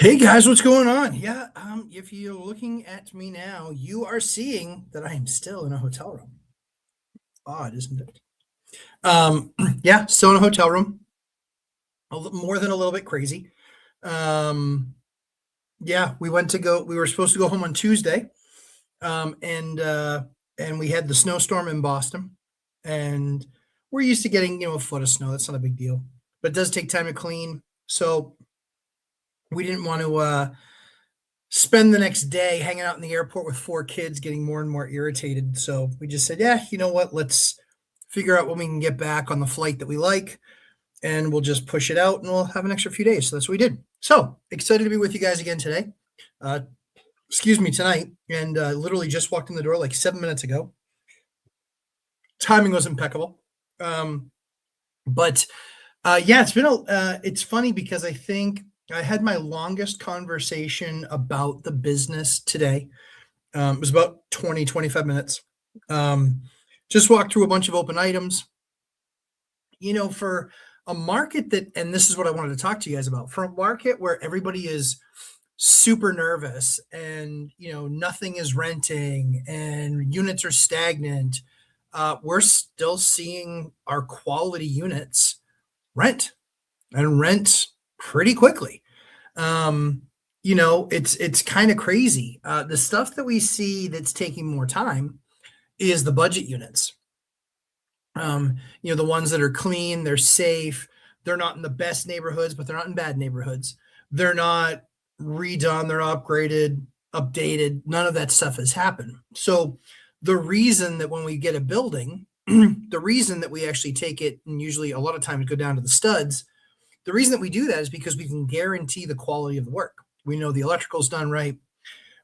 Hey guys, what's going on? Yeah, if you're looking at me now, you are seeing that I am still in a hotel room. Odd, isn't it? Yeah, still in a hotel room. More than a little bit crazy. Um, yeah, we were supposed to go home on Tuesday, um, and uh, and we had the snowstorm in Boston, and we're used to getting a foot of snow. That's not a big deal, but it does take time to clean. So we didn't want to spend the next day hanging out in the airport with four kids getting more and more irritated. So we just said, yeah, you know what? Let's figure out when we can get back on the flight that we like and we'll just push it out and we'll have an extra few days. So that's what we did. So excited to be with you guys again today. Uh, excuse me, tonight. And literally just walked in the door like 7 minutes ago. Timing was impeccable. Um, but yeah, it's funny because I think I had my longest conversation about the business today. It was about 20, 25 minutes. Um, just walked through a bunch of open items. For a market and this is what I wanted to talk to you guys about, for a market where everybody is super nervous and, nothing is renting and units are stagnant, we're still seeing our quality units rent and rent pretty quickly. Um, it's kind of crazy. The stuff that we see that's taking more time is the budget units. The ones that are clean, they're safe, they're not in the best neighborhoods, but they're not in bad neighborhoods. They're not redone, they're not upgraded, updated. None of that stuff has happened. So the reason that when we get a building, the reason that we actually take it and usually a lot of times go down to the studs, the reason that we do that is because we can guarantee the quality of the work. We know the electrical's done right.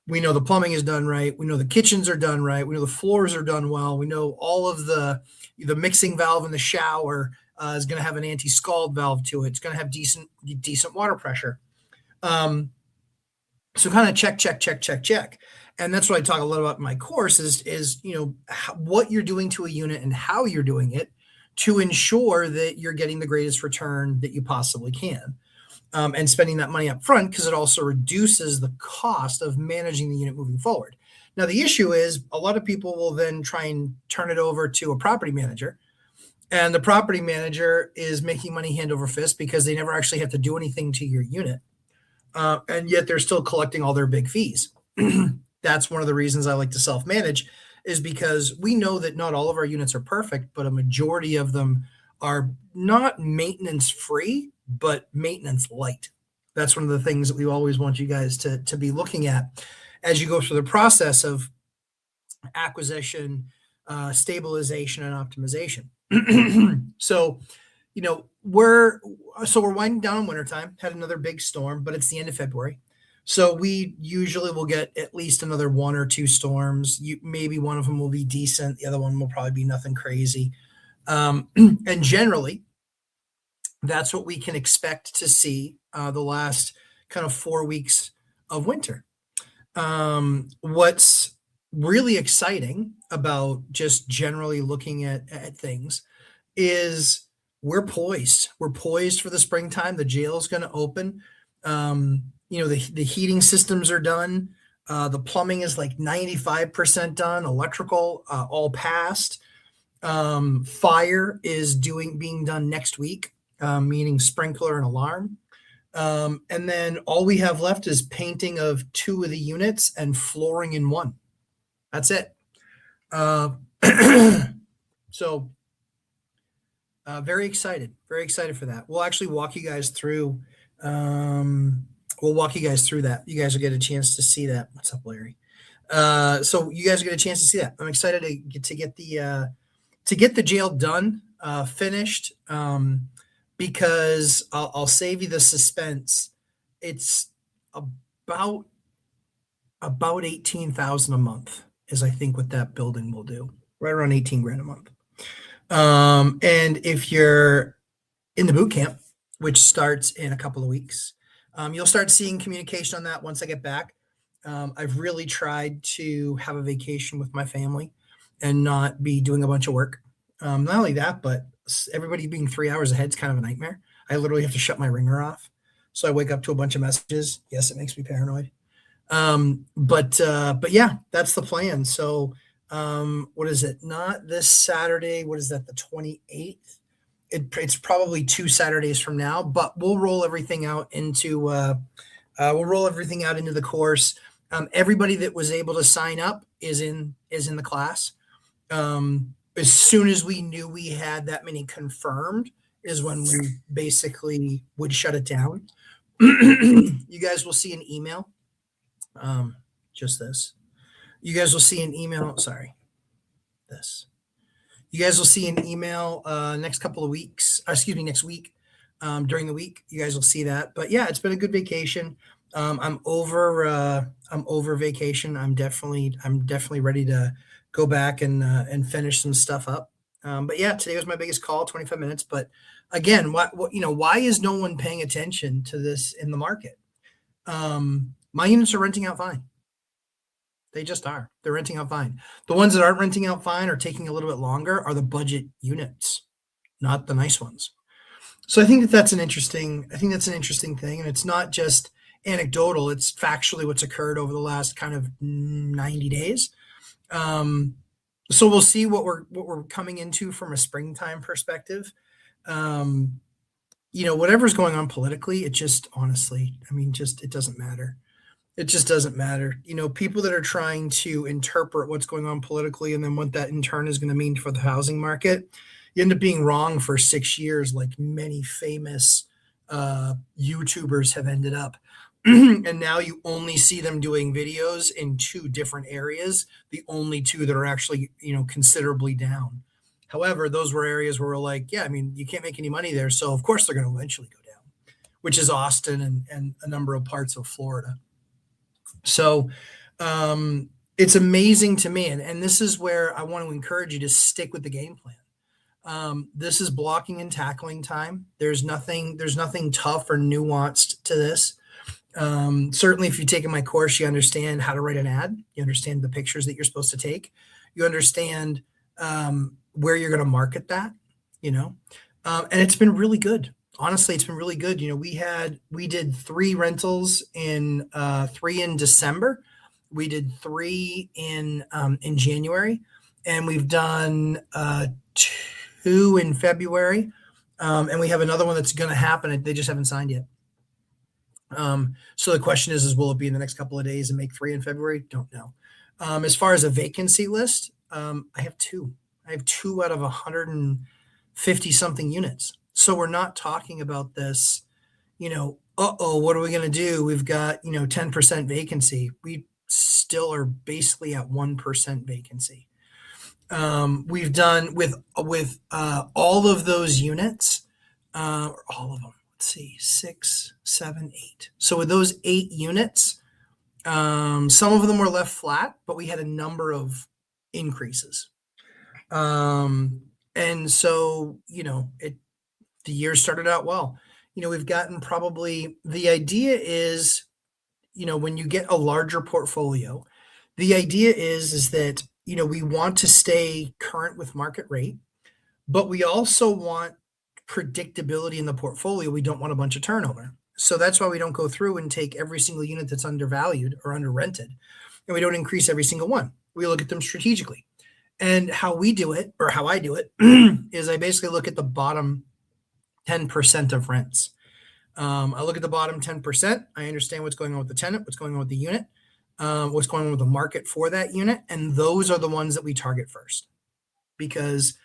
We know the plumbing is done right. We know the kitchens are done right. We know the floors are done well. We know all of the mixing valve in the shower is going to have an anti-scald valve to it. It's going to have decent water pressure. So kind of check, check, check, check, check. And that's what I talk a lot about in my course is what you're doing to a unit and how you're doing it to ensure that you're getting the greatest return that you possibly can. And spending that money up front because it also reduces the cost of managing the unit moving forward. Now, the issue is a lot of people will then try and turn it over to a property manager, and the property manager is making money hand over fist because they never actually have to do anything to your unit, and yet they're still collecting all their big fees. That's one of the reasons I like to self-manage, is because we know that not all of our units are perfect, but a majority of them are not maintenance free, but maintenance light. That's one of the things that we always want you guys to be looking at as you go through the process of acquisition, stabilization, and optimization. So, we're winding down in wintertime, had another big storm, but it's the end of February. So we usually will get at least another one or two storms. Maybe one of them will be decent. The other one will probably be nothing crazy. And generally, that's what we can expect to see the last kind of 4 weeks of winter. What's really exciting about just generally looking at things is we're poised. We're poised for the springtime. The jail is going to open. The heating systems are done. The plumbing is like 95% done. Electrical all passed. Fire is being done next week, meaning sprinkler and alarm. And then all we have left is painting of 2 of the units and flooring in 1. That's it. So very excited for that. We'll actually walk you guys through. We'll walk you guys through that. You guys will get a chance to see that. What's up, Larry? So you guys will get a chance to see that. I'm excited to get the jail done, finished, because I'll save you the suspense. It's about 18,000 a month is I think what that building will do, right around 18 grand a month. And if you're in the boot camp, which starts in a couple of weeks, you'll start seeing communication on that once I get back. I've really tried to have a vacation with my family and not be doing a bunch of work. Not only that, but everybody being 3 hours ahead is kind of a nightmare. I literally have to shut my ringer off. So I wake up to a bunch of messages. Yes, it makes me paranoid. But yeah, that's the plan. So what is it? Not this Saturday. What is that? The 28th? It's probably 2 Saturdays from now, but we'll roll everything out into the course. Everybody that was able to sign up is in the class. As soon as we knew we had that many confirmed is when we basically would shut it down. You guys will see an email. Just this. You guys will see an email. Sorry, this. You guys will see an email next couple of weeks. Excuse me, next week. During the week, you guys will see that. But yeah, it's been a good vacation. I'm over vacation. I'm definitely ready to go back and finish some stuff up. But yeah, today was my biggest call, 25 minutes. But again, why is no one paying attention to this in the market? My units are renting out fine. They just are. They're renting out fine. The ones that aren't renting out fine or taking a little bit longer are the budget units, not the nice ones. So I think that's an interesting thing, and it's not just anecdotal. It's factually what's occurred over the last kind of 90 days. So we'll see what we're coming into from a springtime perspective. Whatever's going on politically, it just honestly, it doesn't matter. It just doesn't matter. People that are trying to interpret what's going on politically and then what that in turn is going to mean for the housing market, you end up being wrong for 6 years, like many famous YouTubers have ended up. And now you only see them doing videos in 2 different areas, the only 2 that are actually, considerably down. However, those were areas where we're like, yeah, you can't make any money there. So of course they're going to eventually go down, which is Austin and a number of parts of Florida. So it's amazing to me. And this is where I want to encourage you to stick with the game plan. This is blocking and tackling time. There's nothing tough or nuanced to this. Certainly if you've taken my course, you understand how to write an ad. You understand the pictures that you're supposed to take. You understand where you're going to market that, and it's been really good. Honestly, it's been really good. We did 3 rentals 3 in December. We did 3 in January, and we've done 2 in February. And we have another one that's going to happen. They just haven't signed yet. So the question is will it be in the next couple of days and make 3 in February? Don't know. As far as a vacancy list, I have 2. I have 2 out of 150 something units. So we're not talking about this, what are we going to do? We've got, 10% vacancy. We still are basically at 1% vacancy. We've done with all of those units, all of them, let's see, 6, 7, 8. So with those 8 units, some of them were left flat, but we had a number of increases. And so, the year started out well. We've gotten the idea is, when you get a larger portfolio, the idea is that, we want to stay current with market rate, but we also want predictability in the portfolio. We don't want a bunch of turnover. So that's why we don't go through and take every single unit that's undervalued or under rented, and we don't increase every single one. We look at them strategically. And how we do it, or how I do it, is I basically look at the bottom 10% of rents. I look at the bottom 10%. I understand what's going on with the tenant, what's going on with the unit, what's going on with the market for that unit. And those are the ones that we target first. Because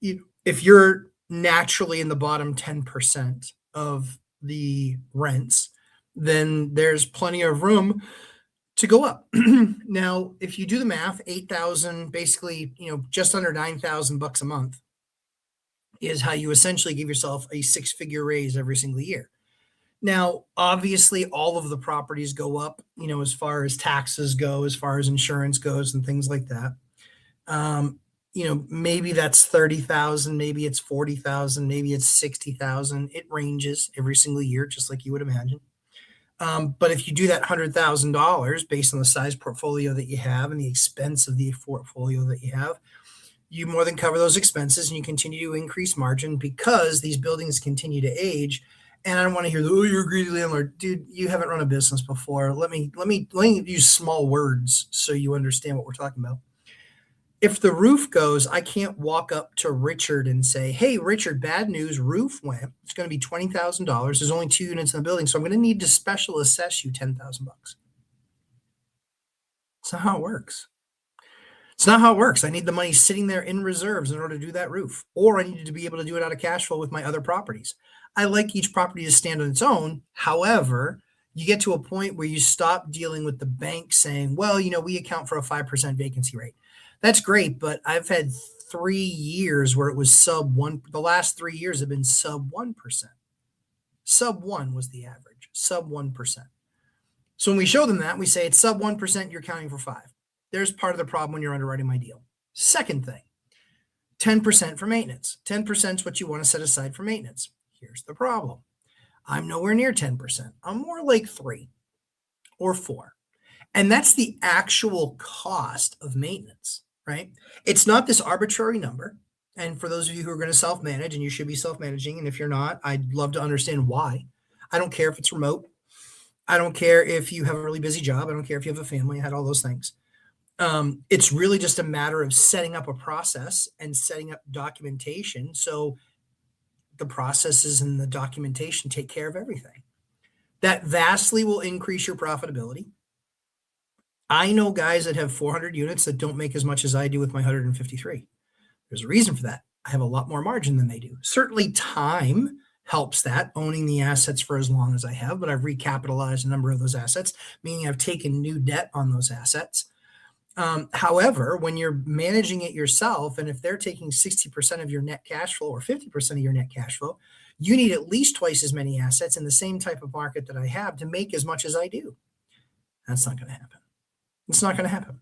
if you're naturally in the bottom 10% of the rents, then there's plenty of room to go up. Now, if you do the math, 8,000, basically, just under $9,000 a month is how you essentially give yourself a 6-figure raise every single year. Now, obviously, all of the properties go up, as far as taxes go, as far as insurance goes, and things like that. Maybe that's 30,000, maybe it's 40,000, maybe it's 60,000. It ranges every single year, just like you would imagine. But if you do that $100,000 based on the size portfolio that you have and the expense of the portfolio that you have, you more than cover those expenses and you continue to increase margin because these buildings continue to age And I don't want to hear the, oh, you're a greedy landlord. Dude, you haven't run a business before. Let me use small words so you understand what we're talking about. If the roof goes, I can't walk up to Richard and say, hey, Richard, bad news, roof went. It's going to be $20,000. There's only 2 units in the building, so I'm going to need to special assess you $10,000. It's not how it works. It's not how it works. I need the money sitting there in reserves in order to do that roof, or I needed to be able to do it out of cash flow with my other properties. I like each property to stand on its own. However, you get to a point where you stop dealing with the bank saying, well, we account for a 5% vacancy rate. That's great, but I've had 3 years where it was sub 1. The last 3 years have been sub 1%. Sub 1 was the average, sub 1%. So when we show them that, we say it's sub 1%, you're counting for 5. There's part of the problem when you're underwriting my deal. Second thing, 10% for maintenance. 10% is what you want to set aside for maintenance. Here's the problem. I'm nowhere near 10%. I'm more like 3 or 4. And that's the actual cost of maintenance, right? It's not this arbitrary number. And for those of you who are going to self-manage, and you should be self-managing, and if you're not, I'd love to understand why. I don't care if it's remote. I don't care if you have a really busy job. I don't care if you have a family. I had all those things. It's really just a matter of setting up a process and setting up documentation. So the processes and the documentation take care of everything. That vastly will increase your profitability. I know guys that have 400 units that don't make as much as I do with my 153. There's a reason for that. I have a lot more margin than they do. Certainly time helps that, owning the assets for as long as I have, but I've recapitalized a number of those assets, meaning I've taken new debt on those assets. However, when you're managing it yourself, and if they're taking 60% of your net cash flow or 50% of your net cash flow, you need at least twice as many assets in the same type of market that I have to make as much as I do. That's not going to happen. It's not going to happen.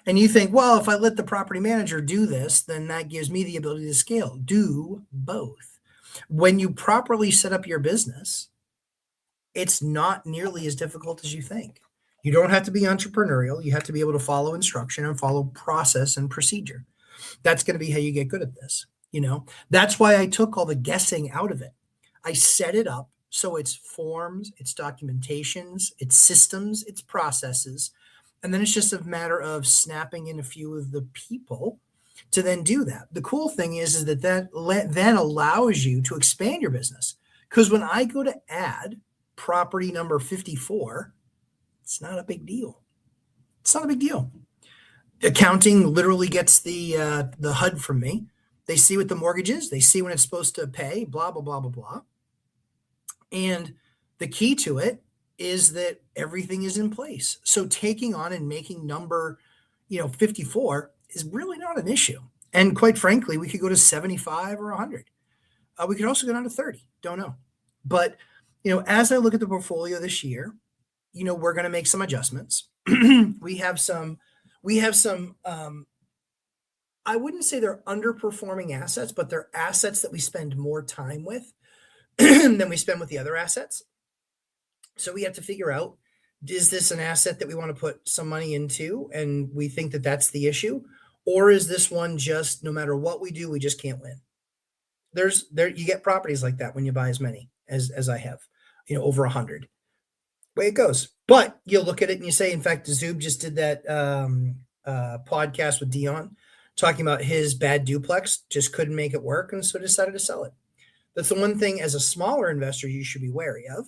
And you think, well, if I let the property manager do this, then that gives me the ability to scale. Do both. When you properly set up your business, it's not nearly as difficult as you think. You don't have to be entrepreneurial. You have to be able to follow instruction and follow process and procedure. That's going to be how you get good at this. That's why I took all the guessing out of it. I set it up so it's forms, it's documentations, it's systems, it's processes. And then it's just a matter of snapping in a few of the people to then do that. The cool thing is that then allows you to expand your business. Because when I go to add property number 54, it's not a big deal. It's not a big deal. Accounting literally gets the HUD from me. They see what the mortgage is. They see when it's supposed to pay, blah, blah, blah, blah, blah. And the key to it is that everything is in place. So taking on and making number, 54 is really not an issue. And quite frankly, we could go to 75 or 100. We could also go down to 30. Don't know. But, as I look at the portfolio this year, we're going to make some adjustments. we have some, I wouldn't say they're underperforming assets, but they're assets that we spend more time with than we spend with the other assets. So we have to figure out, is this an asset that we want to put some money into and we think that that's the issue? Or is this one just, no matter what we do, we just can't win? You get properties like that when you buy as many as I have, over 100. Way it goes. But you'll look at it and you say, in fact, Zoob just did that podcast with Dion talking about his bad duplex, just couldn't make it work, and so decided to sell it. That's the one thing as a smaller investor you should be wary of.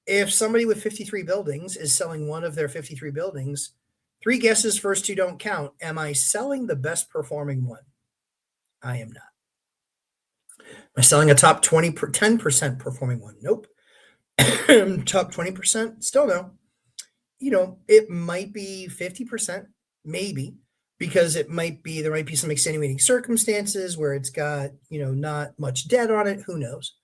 If somebody with 53 buildings is selling one of their 53 buildings, 3 guesses, first 2 don't count. Am I selling the best performing one? I am not. Am I selling a top 10% performing one? Nope. Top 20%? Still no. It might be 50%, maybe, because there might be some extenuating circumstances where it's got, not much debt on it. Who knows?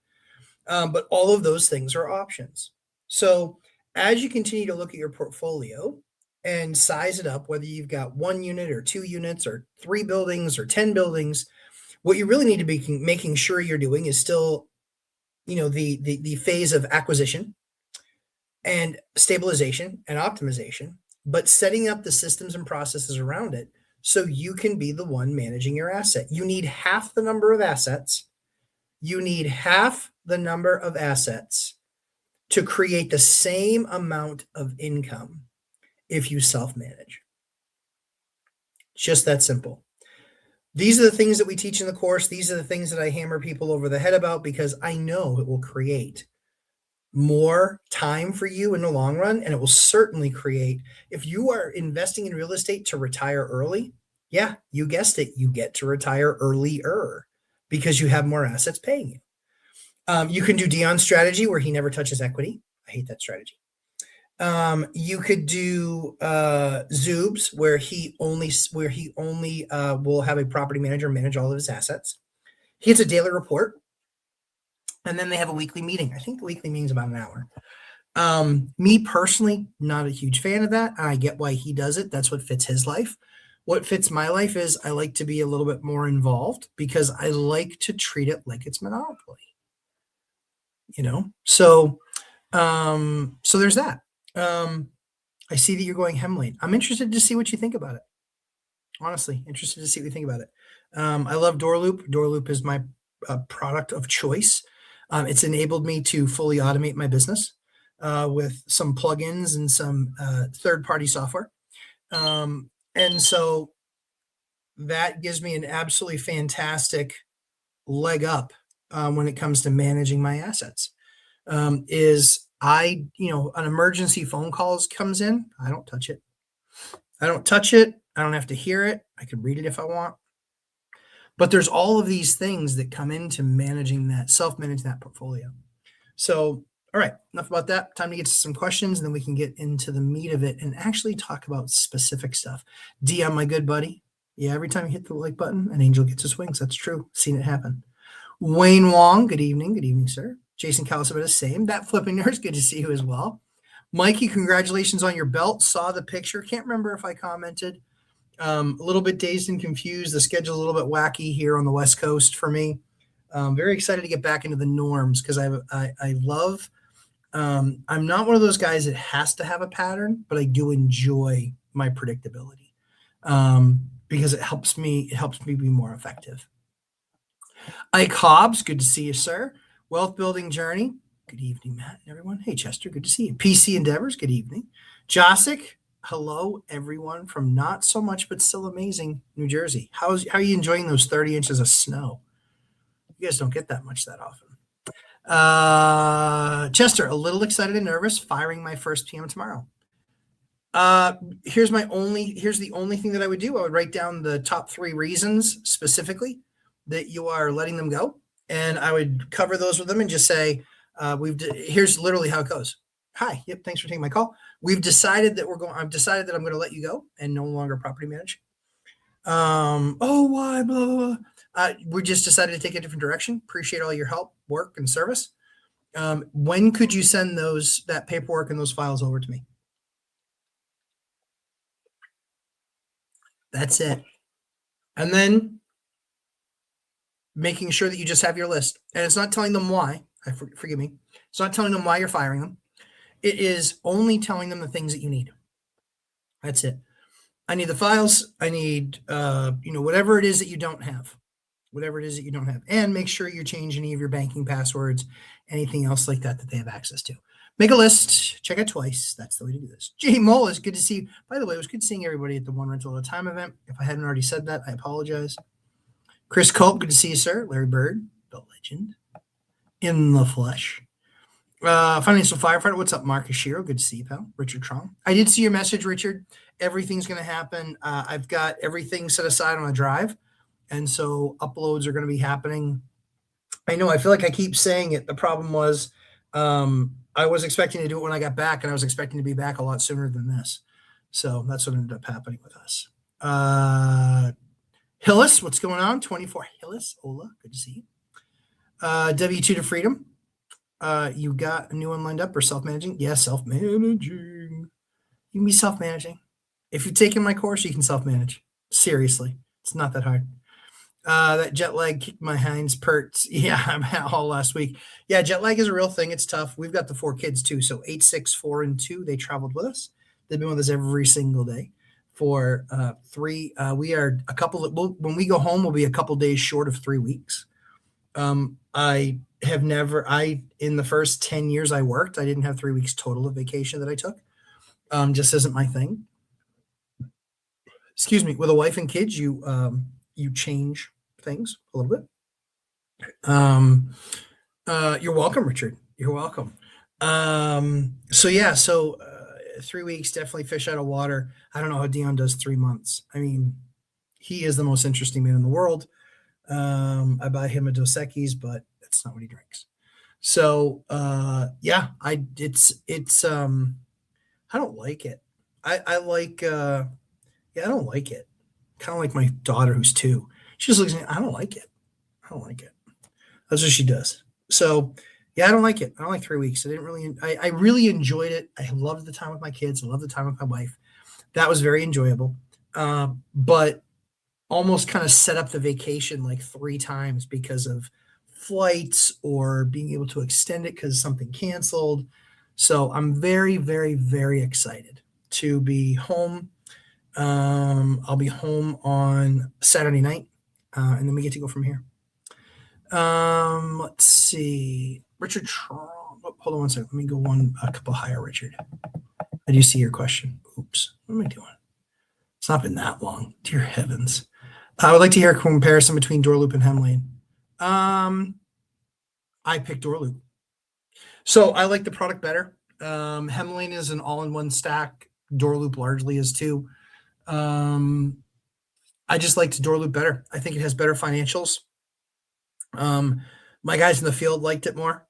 But all of those things are options. So as you continue to look at your portfolio and size it up, whether you've got 1 unit or 2 units or 3 buildings or 10 buildings, what you really need to be making sure you're doing is still, the phase of acquisition and stabilization and optimization, but setting up the systems and processes around it so you can be the one managing your asset. You need half the number of assets. You need half the number of assets to create the same amount of income if you self-manage. It's just that simple. These are the things that we teach in the course. These are the things that I hammer people over the head about because I know it will create more time for you in the long run. And it will certainly create, if you are investing in real estate to retire early, yeah, you guessed it, you get to retire earlier because you have more assets paying you. You can do Dion's strategy where he never touches equity. I hate that strategy. You could do Zoob's where he only will have a property manager manage all of his assets. He gets a daily report, and then they have a weekly meeting. I think the weekly meeting is about an hour. Me personally, not a huge fan of that. I get why he does it. That's what fits his life. What fits my life is I like to be a little bit more involved because I like to treat it like it's Monopoly. So there's that. I see that you're going Hemlane. I'm interested to see what you think about it. Honestly, interested to see what you think about it. I love Doorloop. Doorloop is my product of choice. It's enabled me to fully automate my business with some plugins and some third-party software. And so that gives me an absolutely fantastic leg up when it comes to managing my assets. An emergency phone calls comes in, I don't touch it. I don't have to hear it. I can read it if I want. But there's all of these things that come into self-managing that portfolio. So, all right, enough about that. Time to get to some questions, and then we can get into the meat of it and actually talk about specific stuff. Dion, my good buddy. Yeah, every time you hit the like button, an angel gets his wings. That's true. Seen it happen. Wayne Wong, good evening. Good evening, sir. Jason Calasabetta, same. That flipping nurse, good to see you as well. Mikey, congratulations on your belt. Saw the picture. Can't remember if I commented. A little bit dazed and confused. The schedule's a little bit wacky here on the West Coast for me. Very excited to get back into the norms because I love. I'm not one of those guys that has to have a pattern, but I do enjoy my predictability because it helps me be more effective. Ike Hobbs, good to see you, sir. Wealth Building Journey, good evening, Matt and everyone. Hey, Chester, good to see you. PC Endeavors, good evening. Josic, hello, everyone from not so much but still amazing New Jersey. How are you enjoying those 30 inches of snow? You guys don't get that much that often. Chester, a little excited and nervous, firing my first PM tomorrow. Here's the only thing that I would do. I would write down the top 3 reasons specifically that you are letting them go. And I would cover those with them and just say, here's literally how it goes. Hi. Yep. Thanks for taking my call. I've decided that I'm going to let you go and no longer property manage. Why? Blah, blah, blah. We just decided to take a different direction. Appreciate all your help, work, and service. When could you send that paperwork and those files over to me? That's it. And then making sure that you just have your list. And it's not telling them why. Forgive me. It's not telling them why you're firing them. It is only telling them the things that you need. That's it. I need the files. I need, whatever it is that you don't have. And make sure you change any of your banking passwords, anything else like that they have access to. Make a list. Check it twice. That's the way to do this. Jay Mole, it's good to see you. By the way, it was good seeing everybody at the One Rental at a Time event. If I hadn't already said that, I apologize. Chris Culp, good to see you, sir. Larry Bird, the legend, in the flesh. Financial Firefighter, what's up, Marcus Shiro? Good to see you, pal. Richard Trong. I did see your message, Richard. Everything's going to happen. I've got everything set aside on a drive, and so uploads are going to be happening. I know, I feel like I keep saying it. The problem was I was expecting to do it when I got back, and I was expecting to be back a lot sooner than this. So that's what ended up happening with us. Hillis, what's going on? 24 Hillis, Ola, good to see you. W2 to Freedom. You got a new one lined up or self-managing? Yeah, self-managing. You can be self-managing. If you've taken my course, you can self-manage. Seriously, it's not that hard. That jet lag kicked my hinds perts. Yeah, I'm out all last week. Yeah, jet lag is a real thing. It's tough. We've got the 4 kids too. So 8, 6, 4, and 2, they traveled with us. They've been with us every single day. For 3, we are a couple of, when we go home, we'll be a couple days short of 3 weeks. I have never, in the first 10 years I worked, I didn't have 3 weeks total of vacation that I took. Just isn't my thing. Excuse me. With a wife and kids, you change things a little bit. Um, you're welcome, Richard. You're welcome. So yeah, 3 weeks, definitely fish out of water. I don't know how Dion does 3 months. I mean, he is the most interesting man in the world. I buy him a Dos Equis, but that's not what he drinks. So yeah, I don't like it. I like yeah, I don't like it. Kind of like my daughter who's 2. She just looks at me, I don't like it. I don't like it. That's what she does. So yeah, I don't like it. I don't like 3 weeks. I really enjoyed it. I loved the time with my kids. I loved the time with my wife. That was very enjoyable. But almost kind of set up the vacation like 3 times because of flights or being able to extend it because something canceled. So I'm very, very, very excited to be home. I'll be home on Saturday night, and then we get to go from here. Let's see. Richard Trump. Oh, hold on one second. Let me go a couple higher, Richard. I do see your question. Oops. What am I doing? It's not been that long. Dear heavens. I would like to hear a comparison between door loop and hem lane. I picked door loop. So I like the product better. Hem lane is an all-in-one stack. Door loop largely is too. I just liked door loop better. I think it has better financials. My guys in the field liked it more.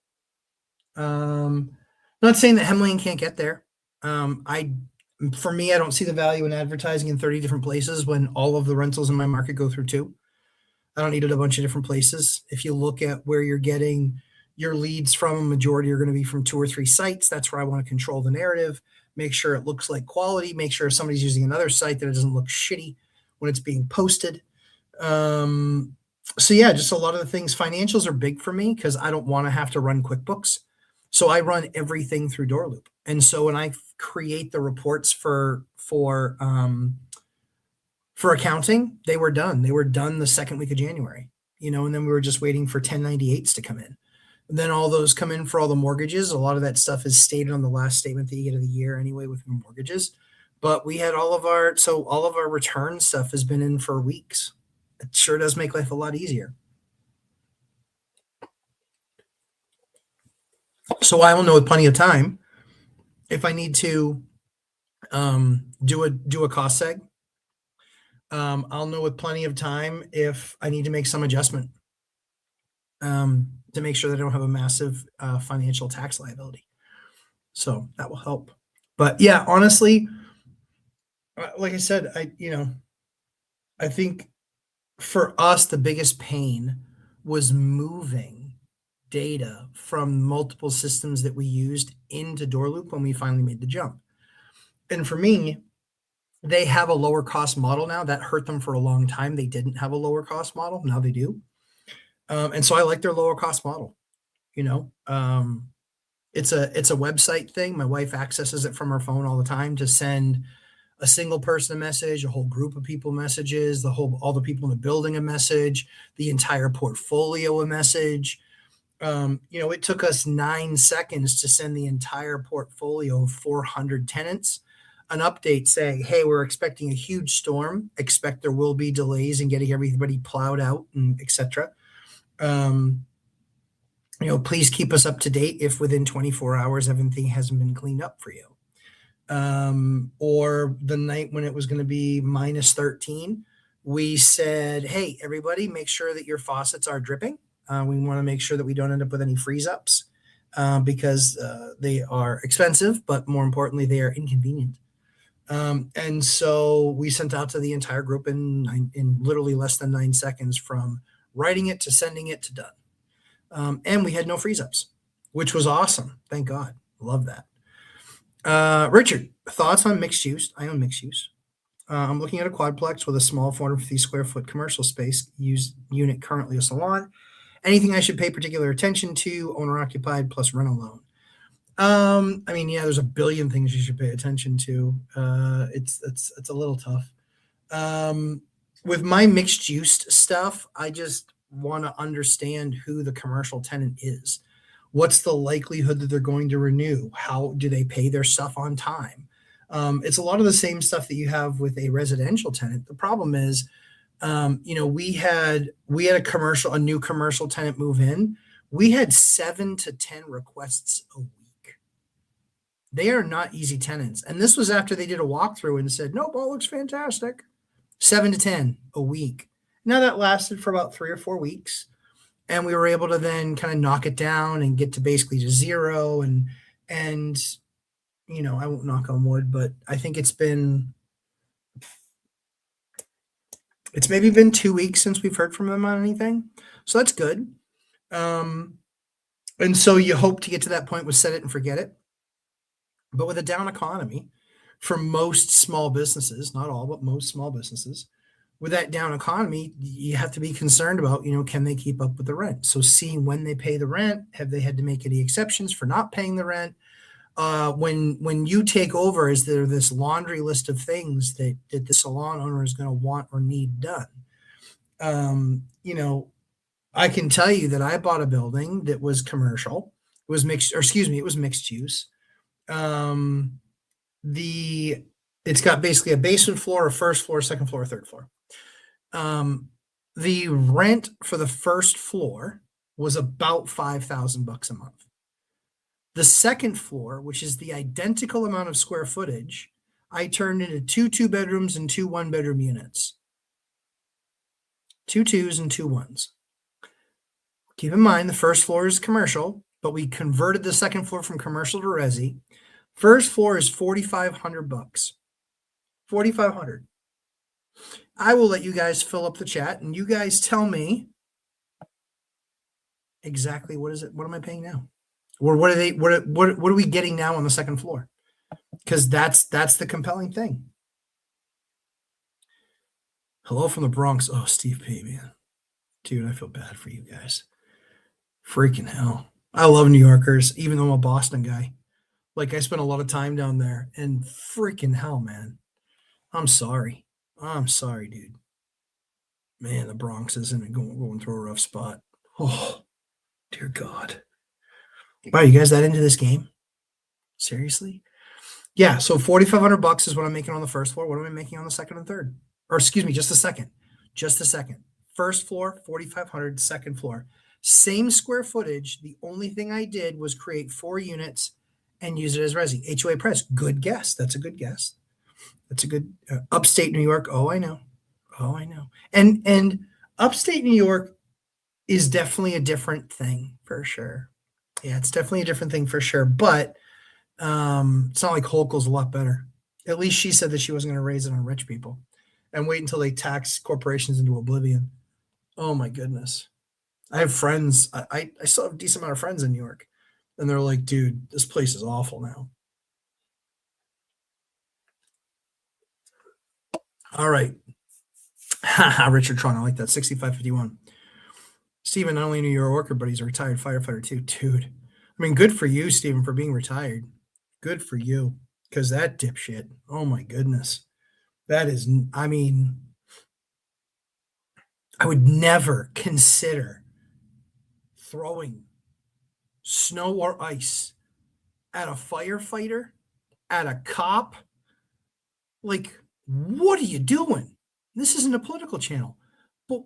Not saying that hem lane can't get there. For me, I don't see the value in advertising in 30 different places when all of the rentals in my market go through 2. I don't need it a bunch of different places. If you look at where you're getting your leads from, a majority are going to be from 2 or 3 sites. That's where I want to control the narrative, make sure it looks like quality, make sure if somebody's using another site that it doesn't look shitty when it's being posted. So yeah, just a lot of the things. Financials are big for me because I don't want to have to run QuickBooks. So I run everything through door loop. And so when I create the reports for accounting, they were done. They were done the second week of January, and then we were just waiting for 1098s to come in. And then all those come in for all the mortgages. A lot of that stuff is stated on the last statement that you get of the year anyway with your mortgages. But we had all of our return stuff has been in for weeks. It sure does make life a lot easier. So I will know with plenty of time if I need to do a cost seg. I'll know with plenty of time if I need to make some adjustment to make sure that I don't have a massive financial tax liability. So that will help. But yeah, honestly, like I said, I think for us, the biggest pain was moving data from multiple systems that we used into door loop when we finally made the jump. And for me, they have a lower cost model now. That hurt them for a long time. They didn't have a lower cost model. Now they do. And so I like their lower cost model. It's a website thing. My wife accesses it from her phone all the time to send a single person a message, a whole group of people messages, all the people in the building a message, the entire portfolio a message. It took us 9 seconds to send the entire portfolio of 400 tenants an update saying, hey, we're expecting a huge storm. Expect there will be delays in getting everybody plowed out and etc. Please keep us up to date if within 24 hours everything hasn't been cleaned up for you. Or the night when it was going to be minus 13, we said, hey, everybody, make sure that your faucets are dripping. We want to make sure that we don't end up with any freeze ups because they are expensive, but more importantly, they are inconvenient. And so we sent out to the entire group in literally less than 9 seconds from writing it to sending it to done. And we had no freeze ups, which was awesome. Thank God. Love that. Richard, thoughts on mixed use? I own mixed use. I'm looking at a quadplex with a small 450 square foot commercial space unit, currently a salon. Anything I should pay particular attention to? Owner occupied plus rent alone. There's a billion things you should pay attention to. It's a little tough. With my mixed use stuff, want to understand who the commercial tenant is. What's the likelihood that they're going to renew? How do they pay their stuff on time? It's a lot of the same stuff that you have with a residential tenant. The problem is, we had a new commercial tenant move in. We had 7 to 10 requests a week. They are not easy tenants. And this was after they did a walkthrough and said, nope, all looks fantastic. 7 to 10 a week. Now that lasted for about 3 or 4 weeks. And we were able to then kind of knock it down and get to basically to 0. And I won't knock on wood, but I think it's maybe been 2 weeks since we've heard from them on anything. So that's good. And so you hope to get to that point with set it and forget it. But with a down economy for most small businesses, not all, but most small businesses, with that down economy, you have to be concerned about, can they keep up with the rent? So seeing when they pay the rent, have they had to make any exceptions for not paying the rent? When you take over, is there this laundry list of things that the salon owner is going to want or need done? I can tell you that I bought a building that was commercial. It was mixed use. It's got basically a basement floor, a first floor, second floor, third floor. The rent for the first floor was about $5,000 a month. The second floor, which is the identical amount of square footage, I turned into 2 2-bedrooms and 2 1-bedroom units. 2 2s and 2 1s. Keep in mind, the first floor is commercial, but we converted the second floor from commercial to resi. First floor is $4,500. $4,500. I will let you guys fill up the chat, and you guys tell me exactly what is it. What am I paying now? Or what are we getting now on the second floor? Because that's the compelling thing. Hello from the Bronx. Oh, Steve P, man. Dude, I feel bad for you guys. Freaking hell. I love New Yorkers, even though I'm a Boston guy. Like, I spent a lot of time down there, and freaking hell, man. I'm sorry. I'm sorry, dude. Man, the Bronx isn't going through a rough spot. Oh, dear God. Wow, you guys that into this game? Seriously? Yeah, so $4,500 is what I'm making on the first floor. What am I making on the second and third? Or excuse me, just the second. Just the second. First floor, $4,500. Second floor. Same square footage. The only thing I did was create 4 units and use it as resi. HOA Press, good guess. That's a good guess. That's a good upstate New York. Oh, I know. And upstate New York is definitely a different thing for sure. Yeah, it's definitely a different thing for sure. But it's not like Holkel's a lot better. At least she said that she wasn't going to raise it on rich people and wait until they tax corporations into oblivion. Oh my goodness. I have friends. I still have a decent amount of friends in New York. And they're like, dude, this place is awful now. All right. Richard Tron, I like that. 6551. Steven, not only a New Yorker, but he's a retired firefighter too. Dude. I mean, good for you, Steven, for being retired. Good for you. Because that dipshit, oh my goodness. That is, I mean, I would never consider throwing snow or ice at a firefighter, at a cop. Like, what are you doing? This isn't a political channel. But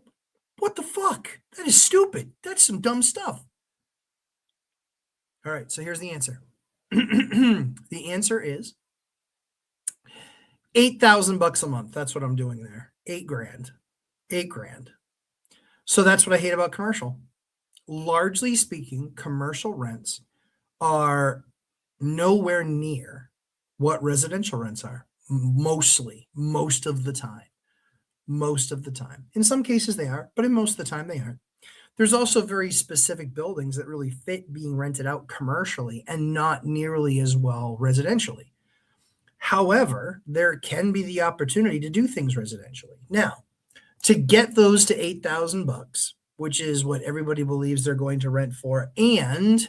what the fuck? That is stupid. That's some dumb stuff. All right, so here's the answer. The answer is $8,000 a month. That's what I'm doing there. $8,000. $8,000. So that's what I hate about commercial. Largely speaking, commercial rents are nowhere near what residential rents are. Most of the time. In some cases they are, but in most of the time they aren't. There's also very specific buildings that really fit being rented out commercially and not nearly as well residentially. However, there can be the opportunity to do things residentially. Now, to get those to $8,000, which is what everybody believes they're going to rent for, and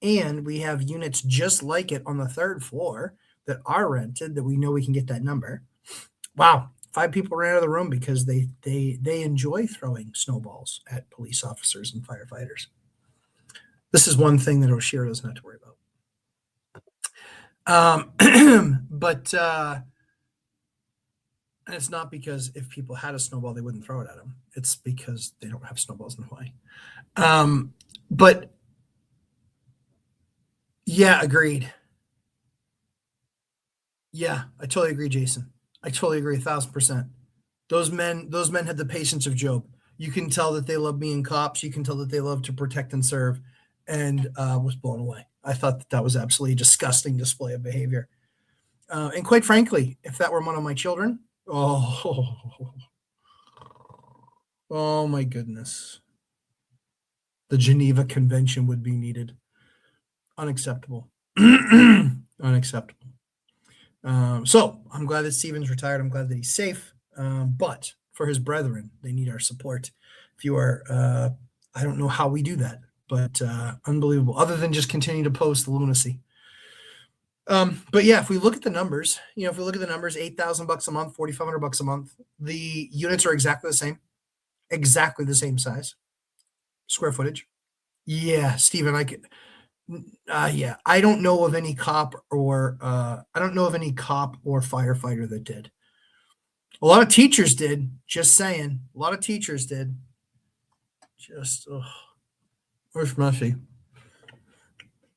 we have units just like it on the third floor that are rented, that we know we can get that number. Wow, 5 people ran out of the room because they enjoy throwing snowballs at police officers and firefighters. This is one thing that Oshiro doesn't have to worry about. But and it's not because if people had a snowball, they wouldn't throw it at them. It's because they don't have snowballs in Hawaii. But yeah, agreed. Yeah, I totally agree, Jason. I totally agree, 1,000%. Those men had the patience of Job. You can tell that they love being cops. You can tell that they love to protect and serve, and was blown away. I thought that was absolutely a disgusting display of behavior. And quite frankly, if that were one of my children, oh my goodness. The Geneva Convention would be needed. Unacceptable. Unacceptable. So I'm glad that Steven's retired. I'm glad that he's safe. But for his brethren, they need our support. If you are, I don't know how we do that, but unbelievable. Other than just continue to post the lunacy. But yeah, if we look at the numbers, if we look at the numbers, $8,000 a month, $4,500 a month, the units are exactly the same size, square footage. Yeah, Steven, yeah, I don't know of any cop or firefighter that did. A lot of teachers did. Just saying, a lot of teachers did. Where's Mercy?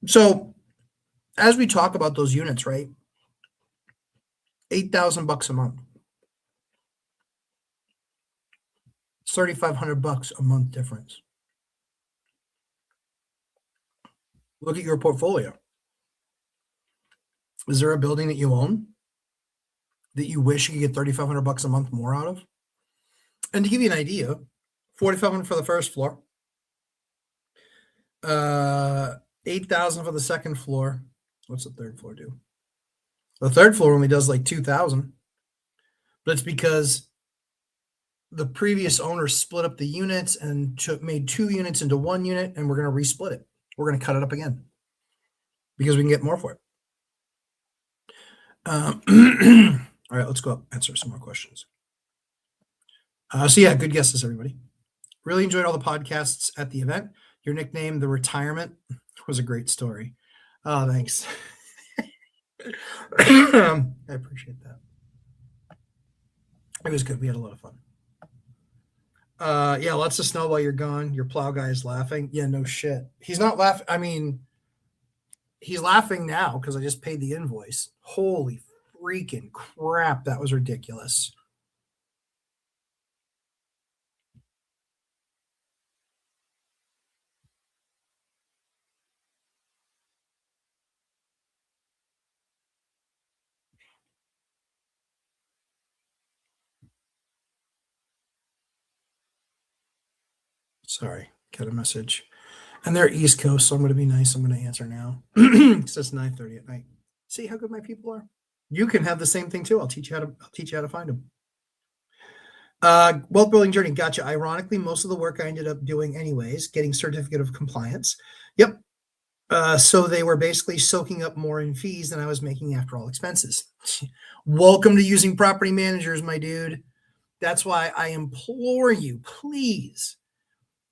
So, as we talk about those units, right? $8,000 a month. It's $3,500 a month difference. Look at your portfolio. Is there a building that you own that you wish you could get $3,500 a month more out of? And to give you an idea, $4,500 for the first floor, $8,000 for the second floor. What's the third floor do? The third floor only does like $2,000, but it's because the previous owner split up the units and made 2 units into 1 unit, and we're going to resplit it. We're going to cut it up again because we can get more for it. All right, let's go up, answer some more questions. So yeah, good guesses, everybody. Really enjoyed all the podcasts at the event. Your nickname, The Retirement, was a great story. Oh, thanks. I appreciate that. It was good. We had a lot of fun. Yeah, lots of snow while you're gone. Your plow guy is laughing. Yeah, no shit. He's not laughing. I mean, he's laughing now because I just paid the invoice. Holy freaking crap. That was ridiculous. Sorry, got a message. And they're East Coast, so I'm going to be nice. I'm going to answer now. It's just 9:30 at night. See how good my people are? You can have the same thing too. I'll teach you how to find them. Wealth building journey. Gotcha. Ironically, most of the work I ended up doing anyways, getting certificate of compliance. Yep. So they were basically soaking up more in fees than I was making after all expenses. Welcome to using property managers, my dude. That's why I implore you, please,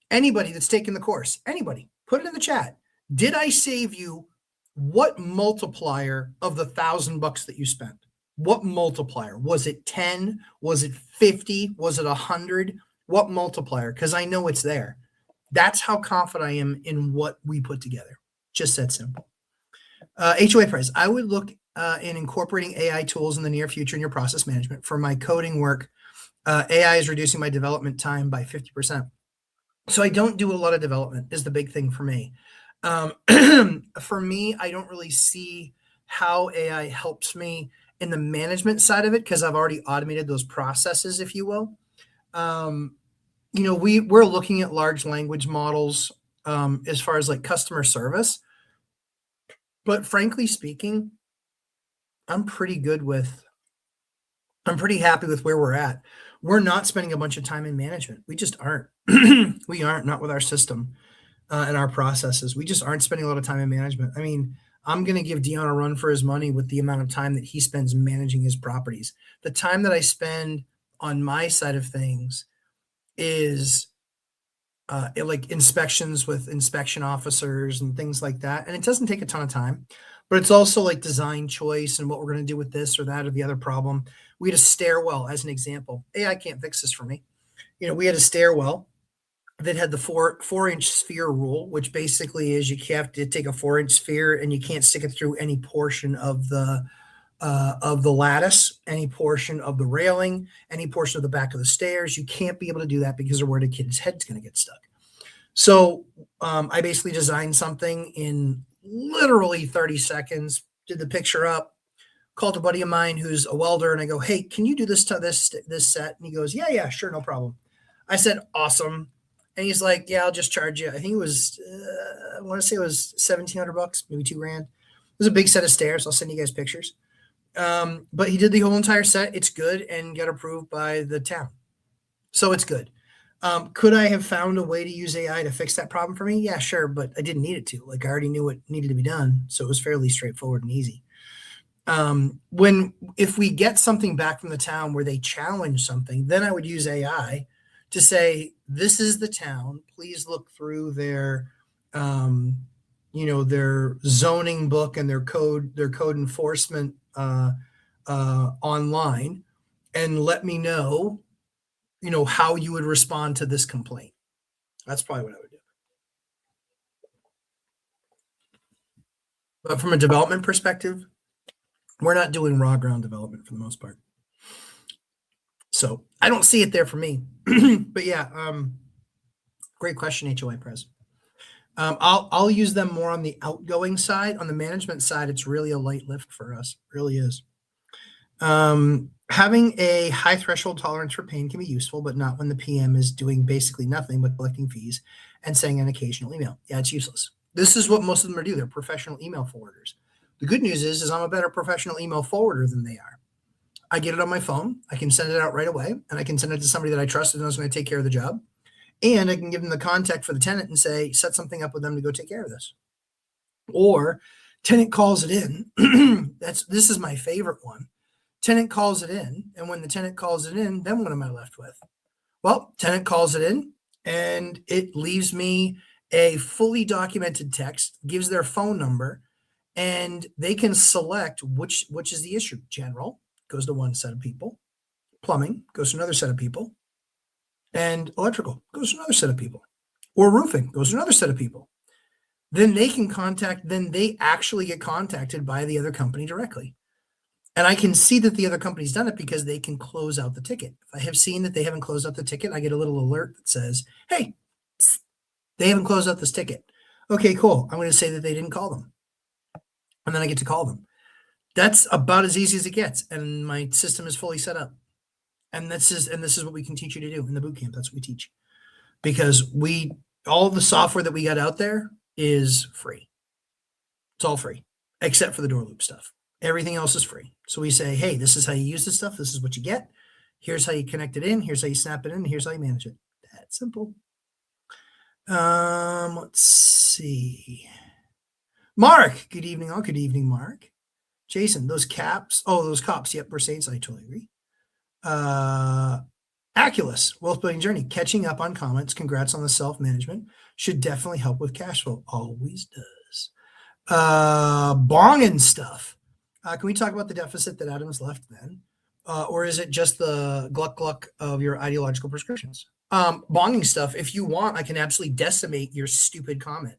anybody that's taken the course, anybody, put it in the chat. Did I save you what multiplier of the $1,000 that you spent? What multiplier? Was it 10? Was it 50? Was it 100? What multiplier? Because I know it's there. That's how confident I am in what we put together. Just that simple. HOA price. I would look in incorporating AI tools in the near future in your process management. For my coding work, AI is reducing my development time by 50%. So I don't do a lot of development is the big thing for me. For me, I don't really see how AI helps me in the management side of it because I've already automated those processes, if you will. We're looking at large language models as far as like customer service. But frankly speaking, I'm pretty happy with where we're at. We're not spending a bunch of time in management. We just aren't. We aren't, not with our system and our processes. We just aren't spending a lot of time in management. I mean, I'm going to give Dion a run for his money with the amount of time that he spends managing his properties. The time that I spend on my side of things is like inspections with inspection officers and things like that. And it doesn't take a ton of time, but it's also like design choice and what we're going to do with this or that or the other problem. We had a stairwell as an example. AI can't fix this for me. We had a stairwell that had the four-inch sphere rule, which basically is you have to take a 4-inch sphere and you can't stick it through any portion of the lattice, any portion of the railing, any portion of the back of the stairs. You can't be able to do that because of where the kid's head's going to get stuck. So I basically designed something in literally 30 seconds, did the picture up, called a buddy of mine who's a welder, and I go, "Hey, can you do this to this set?" And he goes, "Yeah, sure, no problem." I said, "Awesome." And he's like, "Yeah, I'll just charge you." I think it was, I want to say it was $1,700, maybe $2,000. It was a big set of stairs. I'll send you guys pictures. But he did the whole entire set. It's good and got approved by the town. So it's good. Could I have found a way to use AI to fix that problem for me? Yeah, sure. But I didn't need it to. Like I already knew what needed to be done. So it was fairly straightforward and easy. If we get something back from the town where they challenge something, then I would use AI to say, this is the town. Please look through their their zoning book and their code enforcement online, and let me know, how you would respond to this complaint. That's probably what I would do. But from a development perspective, we're not doing raw ground development for the most part. So I don't see it there for me. But yeah, great question, HOA Pres. I'll use them more on the outgoing side. On the management side, it's really a light lift for us. It really is. Having a high threshold tolerance for pain can be useful, but not when the PM is doing basically nothing but collecting fees and sending an occasional email. Yeah, it's useless. This is what most of them do. They're professional email forwarders. The good news is I'm a better professional email forwarder than they are. I get it on my phone. I can send it out right away, and I can send it to somebody that I trust and knows going to take care of the job. And I can give them the contact for the tenant and say, set something up with them to go take care of this. Or tenant calls it in. This is my favorite one. Tenant calls it in. And when the tenant calls it in, then what am I left with? Well, tenant calls it in and it leaves me a fully documented text, gives their phone number, and they can select which is the issue. General goes to one set of people. Plumbing goes to another set of people. And electrical goes to another set of people. Or roofing goes to another set of people. Then they actually get contacted by the other company directly. And I can see that the other company's done it because they can close out the ticket. If I have seen that they haven't closed out the ticket, I get a little alert that says, hey, they haven't closed out this ticket. Okay, cool. I'm going to say that they didn't call them. And then I get to call them. That's about as easy as it gets. And my system is fully set up. And this is what we can teach you to do in the boot camp. That's what we teach. Because all the software that we got out there is free. It's all free, except for the door loop stuff. Everything else is free. So we say, hey, this is how you use this stuff. This is what you get. Here's how you connect it in. Here's how you snap it in. Here's how you manage it. That's simple. Let's see. Mark, good evening. Oh, good evening, Mark. Jason, those cops. Yep, we're Saints. I totally agree. Aculus, Wealth Building Journey, catching up on comments. Congrats on the self-management. Should definitely help with cash flow. Always does. Bong and stuff. Can we talk about the deficit that Adam's left then? Or is it just the gluck of your ideological prescriptions? Bonging stuff, if you want, I can absolutely decimate your stupid comment.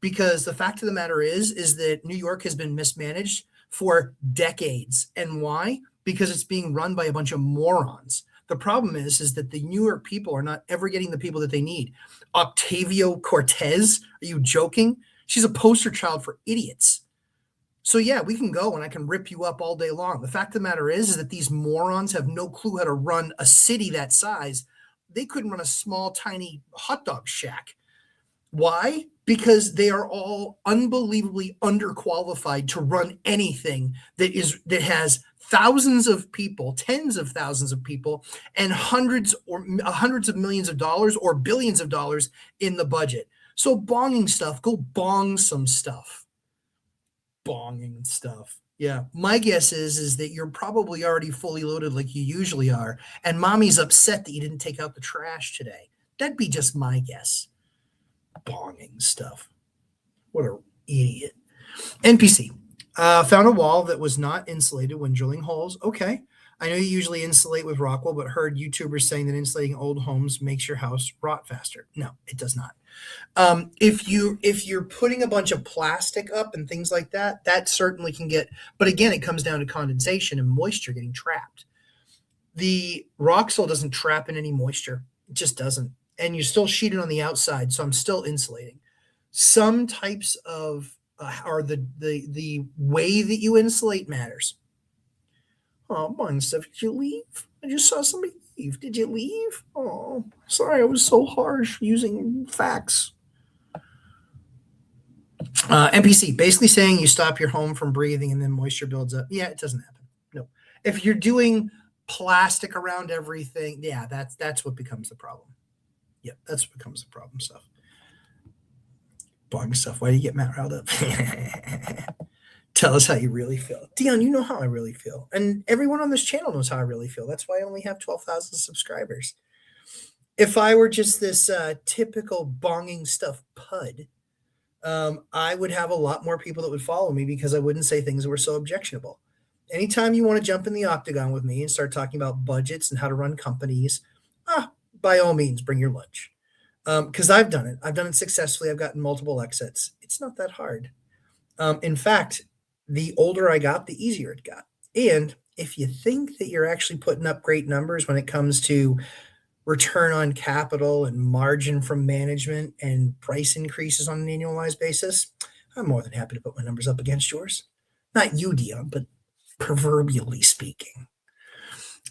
Because the fact of the matter is that New York has been mismanaged for decades. And why? Because it's being run by a bunch of morons. The problem is that the New York people are not ever getting the people that they need. Octavio Cortez, are you joking? She's a poster child for idiots. So yeah, we can go and I can rip you up all day long. The fact of the matter is that these morons have no clue how to run a city that size. They couldn't run a small, tiny hot dog shack. Why? Because they are all unbelievably underqualified to run anything that has thousands of people, tens of thousands of people, and hundreds of millions of dollars or billions of dollars in the budget. So bonging stuff, go bong some stuff. Bonging stuff. Yeah. My guess is that you're probably already fully loaded like you usually are, and mommy's upset that you didn't take out the trash today. That'd be just my guess. Bonging stuff. What a idiot. NPC. Found a wall that was not insulated when drilling holes. Okay. I know you usually insulate with Rockwell, but heard YouTubers saying that insulating old homes makes your house rot faster. No, it does not. If you're putting a bunch of plastic up and things like that, that certainly can get. But again, it comes down to condensation and moisture getting trapped. The Roxol doesn't trap in any moisture; it just doesn't. And you're still sheeted on the outside, so I'm still insulating. Some types of or the way that you insulate matters. Oh, morning, Steph. Did you leave? I just saw somebody leave. Did you leave? Oh, sorry, I was so harsh using facts. NPC, basically saying you stop your home from breathing and then moisture builds up. Yeah, it doesn't happen. No. If you're doing plastic around everything, yeah, that's what becomes the problem. Yep, that's what becomes the problem stuff. Bong stuff. Why do you get Matt riled up? Tell us how you really feel. Dion, you know how I really feel. And everyone on this channel knows how I really feel. That's why I only have 12,000 subscribers. If I were just this typical bonging stuff pud, I would have a lot more people that would follow me because I wouldn't say things that were so objectionable. Anytime you want to jump in the octagon with me and start talking about budgets and how to run companies, by all means, bring your lunch. Because I've done it. I've done it successfully. I've gotten multiple exits. It's not that hard. In fact, the older I got, the easier it got. And if you think that you're actually putting up great numbers when it comes to return on capital and margin from management and price increases on an annualized basis, I'm more than happy to put my numbers up against yours. Not you, Dion, but proverbially speaking.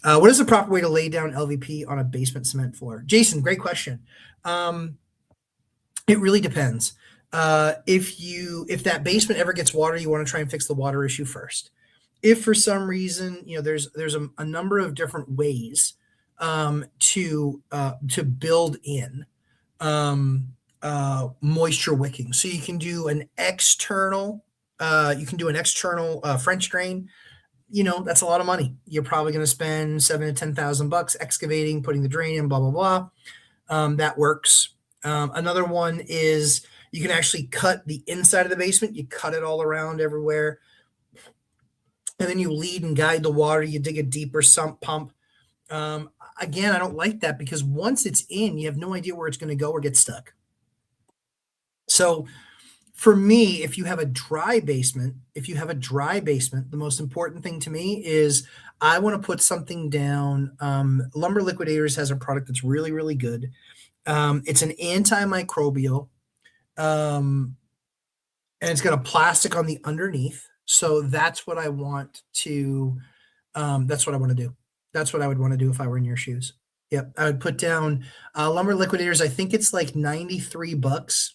What is the proper way to lay down LVP on a basement cement floor? Jason, great question. It really depends. If that basement ever gets water, you want to try and fix the water issue first. If for some reason, there's a number of different ways to build in moisture wicking. So you can do an external French drain. That's a lot of money. You're probably going to spend $7,000 to $10,000 excavating, putting the drain in, blah blah blah. That works. Another one is you can actually cut the inside of the basement. You cut it all around everywhere, and then you lead and guide the water. You dig a deeper sump pump. Again, I don't like that because once it's in, you have no idea where it's going to go or get stuck. So for me, if you have a dry basement, the most important thing to me is I want to put something down. Lumber Liquidators has a product that's really, really good. It's an antimicrobial, and it's got a plastic on the underneath. So that's what I want to. That's what I want to do. That's what I would want to do if I were in your shoes. Yep, I would put down Lumber Liquidators. I think it's like $93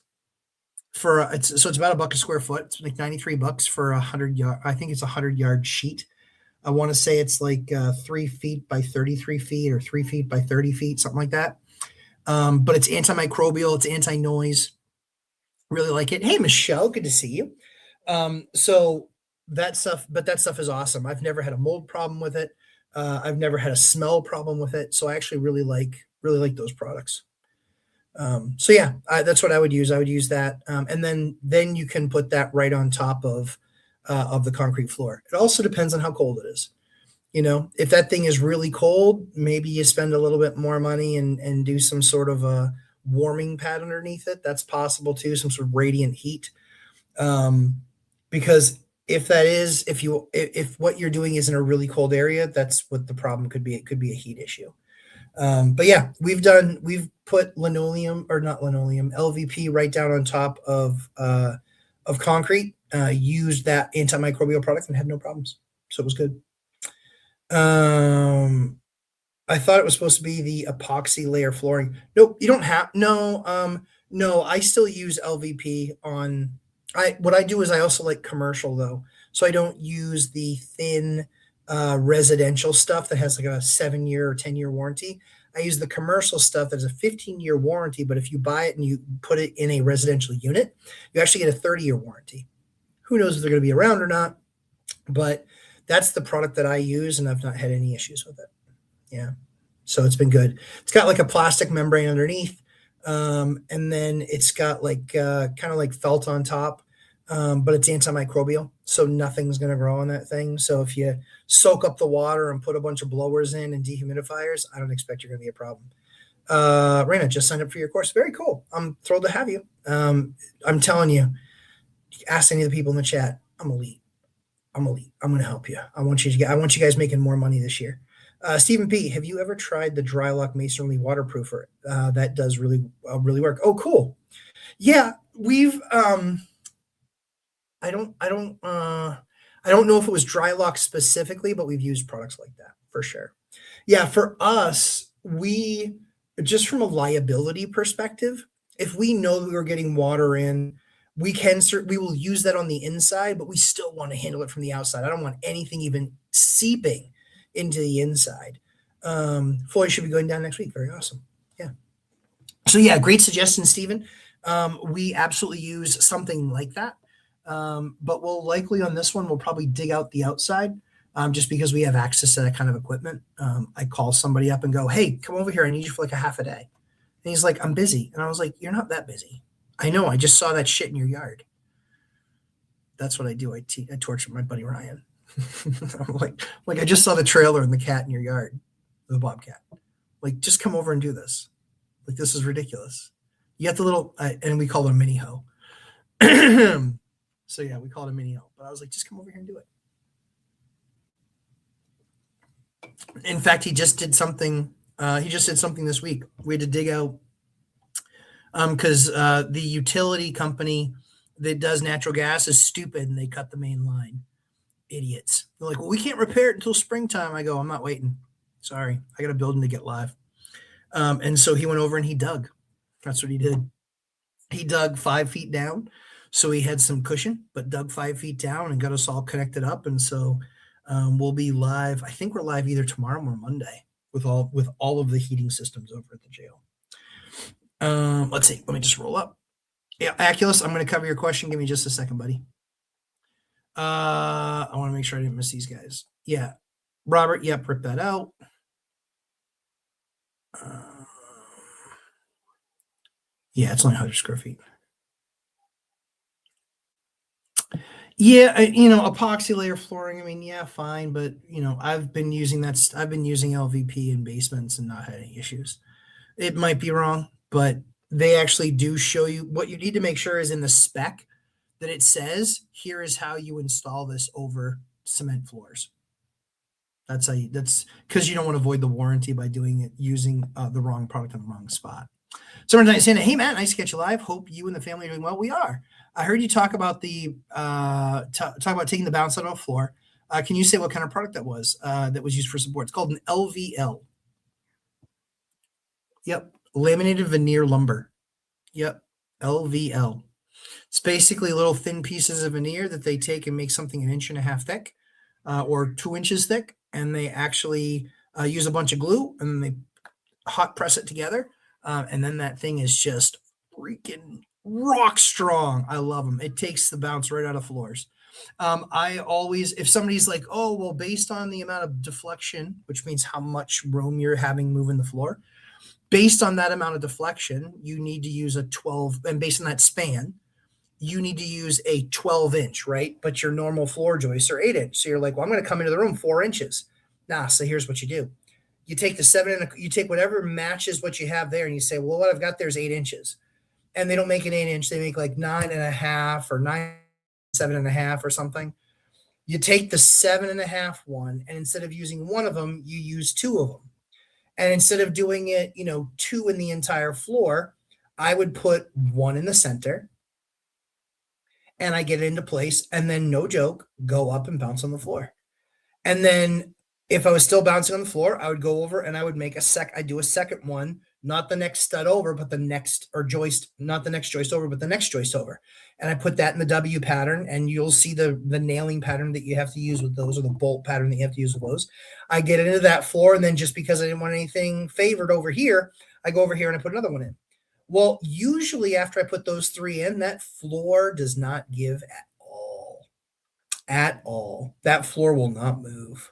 for it's about $1 a square foot. It's like $93 for 100 yard. I think it's 100-yard sheet. I want to say it's like 3 feet by 33 feet or 3 feet by 30 feet, something like that. But it's antimicrobial. It's anti-noise. Really like it. Hey, Michelle, good to see you. So that stuff is awesome. I've never had a mold problem with it. I've never had a smell problem with it. So I actually really like those products. So yeah, that's what I would use. I would use that. And then you can put that right on top of the concrete floor. It also depends on how cold it is. If that thing is really cold, maybe you spend a little bit more money and do some sort of a warming pad underneath it. That's possible too, some sort of radiant heat. Because if what you're doing is in a really cold area, that's what the problem could be. It could be a heat issue. But yeah, we've put LVP right down on top of concrete, used that antimicrobial product and had no problems. So it was good. I thought it was supposed to be the epoxy layer flooring. Nope, you don't have, no, I still use LVP on, what I do is I also like commercial though. So I don't use the thin, residential stuff that has like a 7-year or 10-year warranty. I use the commercial stuff that's a 15-year warranty, but if you buy it and you put it in a residential unit, you actually get a 30-year warranty. Who knows if they're going to be around or not? But that's the product that I use, and I've not had any issues with it. Yeah. So it's been good. It's got like a plastic membrane underneath, and then it's got like kind of like felt on top, but it's antimicrobial, so nothing's going to grow on that thing. So if you soak up the water and put a bunch of blowers in and dehumidifiers, I don't expect you're going to be a problem. Raina just signed up for your course. Very cool. I'm thrilled to have you. I'm telling you, ask any of the people in the chat. I'm elite. I'm elite. I'm going to help you. I want you guys making more money this year. Stephen P, have you ever tried the Drylock Masonry waterproofer? That does really work. Oh, cool. Yeah, we've. I don't know if it was Drylock specifically, but we've used products like that for sure. Yeah, for us, we just from a liability perspective, if we know that we're getting water in, we will use that on the inside, but we still want to handle it from the outside. I don't want anything even seeping into the inside. Floyd should be going down next week. Very awesome. Yeah. So yeah, great suggestion, Stephen. We absolutely use something like that. But we'll likely on this one, we'll probably dig out the outside just because we have access to that kind of equipment. I call somebody up and go, hey, come over here. I need you for like a half a day. And he's like, I'm busy. And I was like, you're not that busy. I know. I just saw that shit in your yard. That's what I do. I torture my buddy Ryan. I'm like I just saw the trailer and the cat in your yard, the bobcat. Like, just come over and do this. Like, this is ridiculous. You got the little, and we call it a mini hoe. So yeah, we call it a mini hoe. But I was like, just come over here and do it. In fact, he just did something. This week. We had to dig out because the utility company that does natural gas is stupid and they cut the main line. Idiots. They're like, well, we can't repair it until springtime. I go, I'm not waiting. Sorry, I got a building to get live. And so he went over and he dug. That's what he did. He dug 5 feet down, so he had some cushion, but dug 5 feet down and got us all connected up. And so we'll be live. I think we're live either tomorrow or Monday with all of the heating systems over at the jail. Let's see. Let me just roll up. Yeah, Aculus, I'm going to cover your question. Give me just a second, buddy. I want to make sure I didn't miss these guys. Yeah. Robert, yep, rip that out. Yeah, it's only 100 square feet. Yeah, epoxy layer flooring. I mean, yeah, fine, but I've been using LVP in basements and not had any issues. It might be wrong, but they actually do show you what you need to make sure is in the spec that it says, here is how you install this over cement floors. That's because you don't want to avoid the warranty by doing it using the wrong product in the wrong spot. Someone saying, hey, Matt, nice to get you live. Hope you and the family are doing well. We are. I heard you talk about taking the bounce out of a floor. Can you say what kind of product that was used for support? It's called an LVL. Yep. Laminated veneer lumber. Yep. LVL. It's basically little thin pieces of veneer that they take and make something 1.5 inches thick or 2 inches thick. And they actually use a bunch of glue and then they hot press it together. And then that thing is just freaking rock strong. I love them. It takes the bounce right out of floors. I always, if somebody's like, oh, well, based on the amount of deflection, which means how much room you're having moving the floor, based on that amount of deflection, you need to use a 12, and based on that span, you need to use a 12-inch, right? But your normal floor joists are 8-inch. So you're like, well, I'm going to come into the room 4 inches. So here's what you do. You take you take whatever matches what you have there, and you say, well, what I've got there is 8 inches. And they don't make an 8-inch. They make like 9.5 or 7.5 or something. You take the 7.5 one, and instead of using one of them, you use 2 of them. And instead of doing it, 2 in the entire floor, I would put 1 in the center, and I get it into place, and then, no joke, go up and bounce on the floor. And then if I was still bouncing on the floor, I would go over and I would make I'd do a second one, not the next stud over, but the next, or joist, not the next joist over, but the next joist over. And I put that in the W pattern, and you'll see the nailing pattern that you have to use with those, or the bolt pattern that you have to use with those. I get into that floor, and then just because I didn't want anything favored over here, I go over here and I put another one in. Well, usually after I put those 3 in, that floor does not give at all. at all. That floor will not move.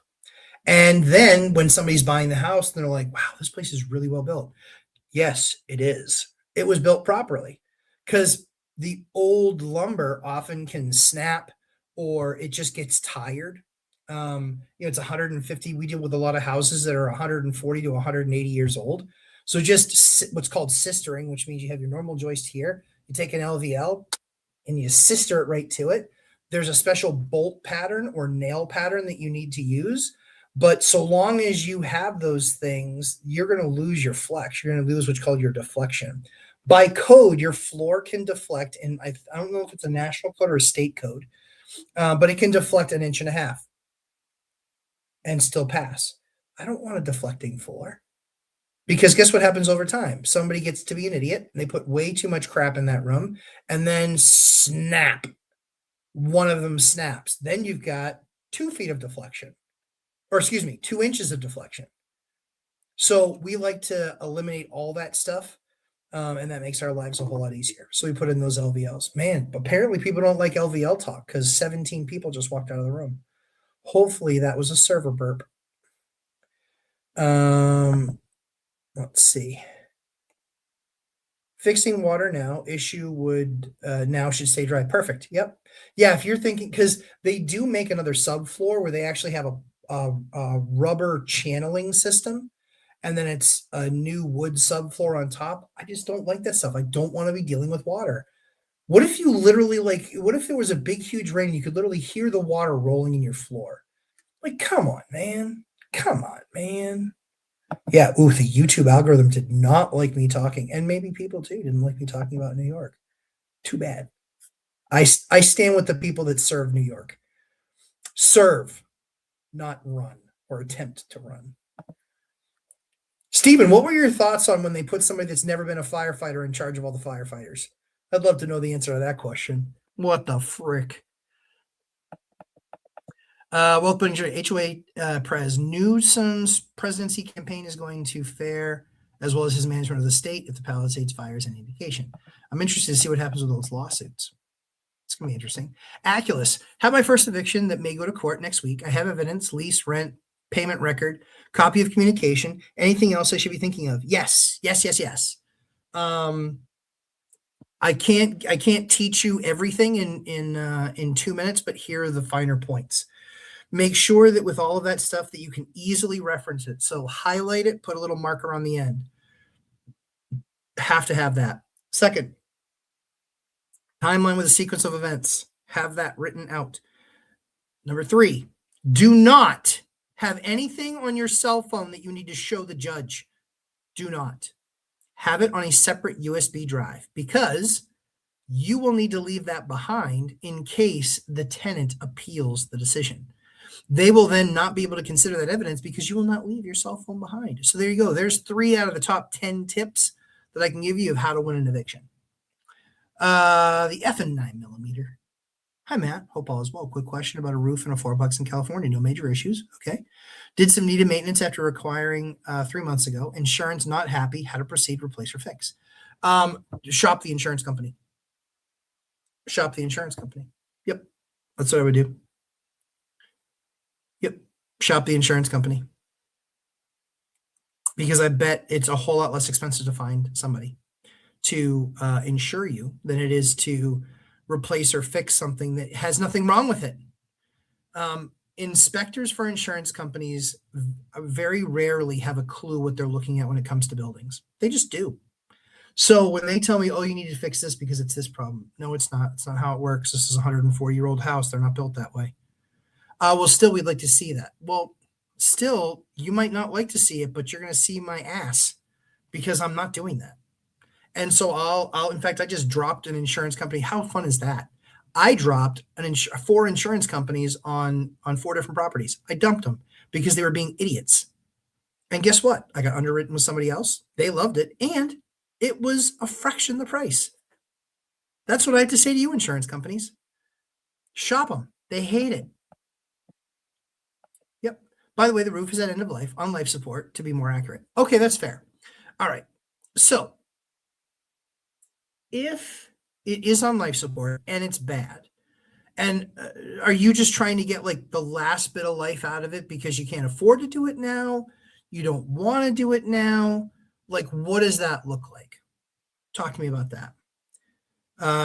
And then when somebody's buying the house, they're like, wow, this place is really well built. Yes, it is. It was built properly because the old lumber often can snap or it just gets tired. It's 150. We deal with a lot of houses that are 140 to 180 years old. So just what's called sistering, which means you have your normal joist here. You take an LVL and you sister it right to it. There's a special bolt pattern or nail pattern that you need to use. But so long as you have those things, you're going to lose your flex. You're going to lose what's called your deflection. By code, your floor can deflect, and I don't know if it's a national code or a state code, but it can deflect 1.5 inches and still pass. I don't want a deflecting floor. Because guess what happens over time? Somebody gets to be an idiot, and they put way too much crap in that room, and then snap. One of them snaps. Then you've got 2 feet of deflection. Or excuse me, 2 inches of deflection. So we like to eliminate all that stuff, and that makes our lives a whole lot easier. So we put in those LVLs. Man, apparently people don't like LVL talk because 17 people just walked out of the room. Hopefully that was a server burp. Let's see. Fixing water now. Issue would now should stay dry. Perfect. Yep. Yeah, if you're thinking, because they do make another subfloor where they actually have a rubber channeling system, and then it's a new wood subfloor on top. I just don't like that stuff. I don't want to be dealing with water. What if you literally what if there was a big, huge rain and you could literally hear the water rolling in your floor? Like, come on, man. Come on, man. Yeah, the YouTube algorithm did not like me talking, and maybe people too didn't like me talking about New York. Too bad. I stand with the people that serve New York. Serve, not run or attempt to run. Stephen, what were your thoughts on when they put somebody that's never been a firefighter in charge of all the firefighters? I'd love to know the answer to that question. What the frick? Welcome to HOA Prez. Newsom's presidency campaign is going to fare as well as his management of the state if the Palisades fire is any indication. I'm interested to see what happens with those lawsuits. It's going to be interesting. Aculus, have my first eviction that may go to court next week. I have evidence, lease, rent, payment record, copy of communication. Anything else I should be thinking of? Yes. I can't teach you everything in 2 minutes, but here are the finer points. Make sure that with all of that stuff that you can easily reference it. So highlight it, put a little marker on the end. Have to have that. Second, timeline with a sequence of events. Have that written out. Number 3, do not have anything on your cell phone that you need to show the judge. Do not. Have it on a separate USB drive because you will need to leave that behind in case the tenant appeals the decision. They will then not be able to consider that evidence because you will not leave your cell phone behind. So there you go. There's 3 out of the top 10 tips that I can give you of how to win an eviction. The effing 9mm. Hi, Matt. Hope all is well. Quick question about a roof and a floorbox in California. No major issues. Okay. Did some needed maintenance after requiring 3 months ago. Insurance not happy. How to proceed, replace, or fix. Shop the insurance company. Shop the insurance company. Yep. That's what I would do. Yep. Shop the insurance company. Because I bet it's a whole lot less expensive to find somebody to insure you than it is to replace or fix something that has nothing wrong with it. Inspectors for insurance companies very rarely have a clue what they're looking at when it comes to buildings. They just do. So when they tell me, oh, you need to fix this because it's this problem. No, it's not. It's not how it works. This is a 104-year-old house. They're not built that way. Well, still, we'd like to see that. Well, still, you might not like to see it, but you're going to see my ass because I'm not doing that. And so I'll in fact, I just dropped an insurance company. How fun is that? I dropped 4 insurance companies on 4 different properties. I dumped them because they were being idiots. And guess what? I got underwritten with somebody else. They loved it. And it was a fraction the price. That's what I have to say to you, insurance companies. Shop them. They hate it. Yep. By the way, the roof is at end of life, on life support, to be more accurate. Okay, that's fair. All right. So if it is on life support and it's bad, And are you just trying to get like the last bit of life out of it because you can't afford to do it now? You don't want to do it now? Like, what does that look like? Talk to me about that.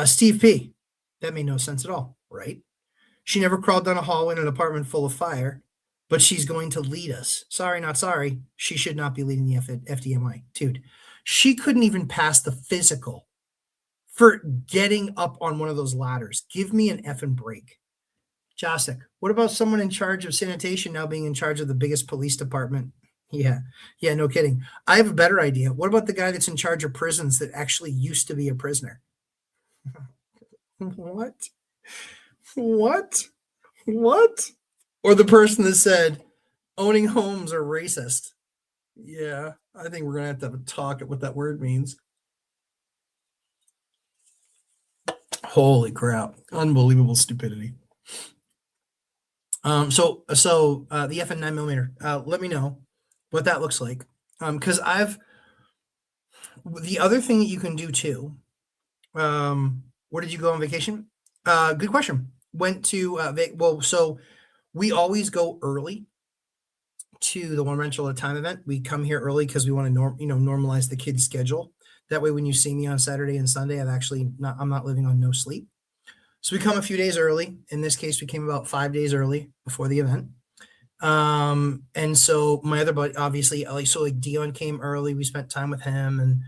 Steve P. That made no sense at all, right? She never crawled down a hallway in an apartment full of fire, but she's going to lead us. Sorry, not sorry. She should not be leading the FDMI. Dude, she couldn't even pass the physical for getting up on one of those ladders. Give me an effing break. Josic, what about someone in charge of sanitation now being in charge of the biggest police department? Yeah, no kidding. I have a better idea. What about the guy that's in charge of prisons that actually used to be a prisoner? What? What? What? Or the person that said owning homes are racist. Yeah, I think we're going to have a talk at what that word means. Holy crap. Unbelievable stupidity. So the FN 9mm, let me know what that looks like. Because the other thing that you can do too, where did you go on vacation? Good question. Went to, so we always go early to the One Rental at a Time event. We come here early because we want to normalize the kids' schedule. That way, when you see me on Saturday and Sunday, I'm not living on no sleep. So we come a few days early. In this case, we came about 5 days early before the event. And so my other buddy, obviously, like Dion came early. We spent time with him,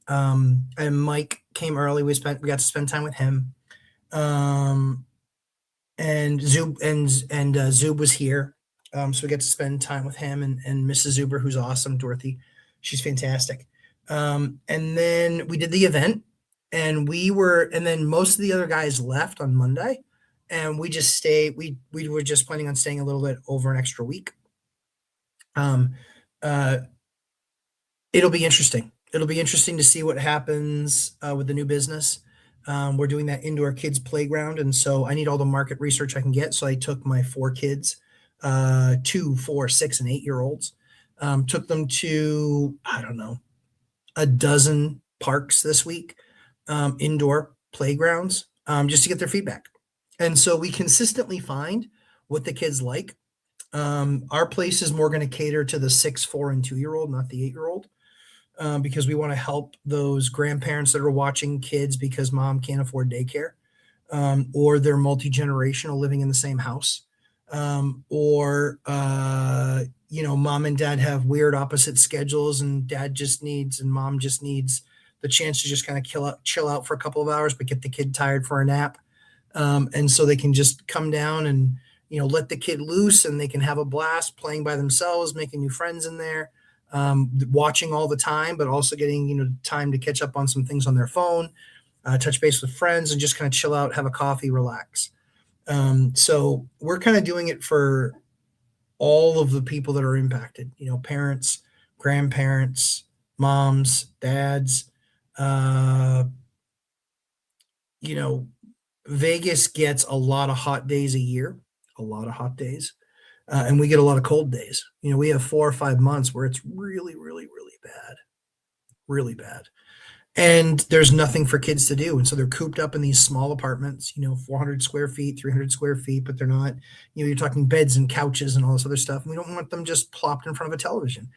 and Mike came early. We got to spend time with him. And Zub was here. So we get to spend time with him and Mrs. Zuber, who's awesome. Dorothy, she's fantastic. And then we did the event, and then most of the other guys left on Monday, and we just stayed. We were just planning on staying a little bit over an extra week. It'll be interesting. It'll be interesting to see what happens with the new business. We're doing that indoor kids playground, and so I need all the market research I can get. So I took my 4 kids, 2, 4, 6, and 8-year-olds, took them to, I don't know, a dozen parks this week, indoor playgrounds, just to get their feedback. And so we consistently find what the kids like. Our place is more going to cater to the 6, 4, and 2-year-old, not the 8-year-old. Because we want to help those grandparents that are watching kids because mom can't afford daycare, or they're multi-generational living in the same house, or mom and dad have weird opposite schedules, and mom just needs the chance to just kind of chill out for a couple of hours, but get the kid tired for a nap. And so they can just come down and, let the kid loose, and they can have a blast playing by themselves, making new friends in there. Watching all the time, but also getting, time to catch up on some things on their phone, touch base with friends, and just kind of chill out, have a coffee, relax. So we're kind of doing it for all of the people that are impacted, parents, grandparents, moms, dads. Vegas gets a lot of hot days a year, a lot of hot days. And we get a lot of cold days. We have 4 or 5 months where it's really, really, really bad. And there's nothing for kids to do. And so they're cooped up in these small apartments, 400 square feet, 300 square feet, but they're not, you're talking beds and couches and all this other stuff. And we don't want them just plopped in front of a television.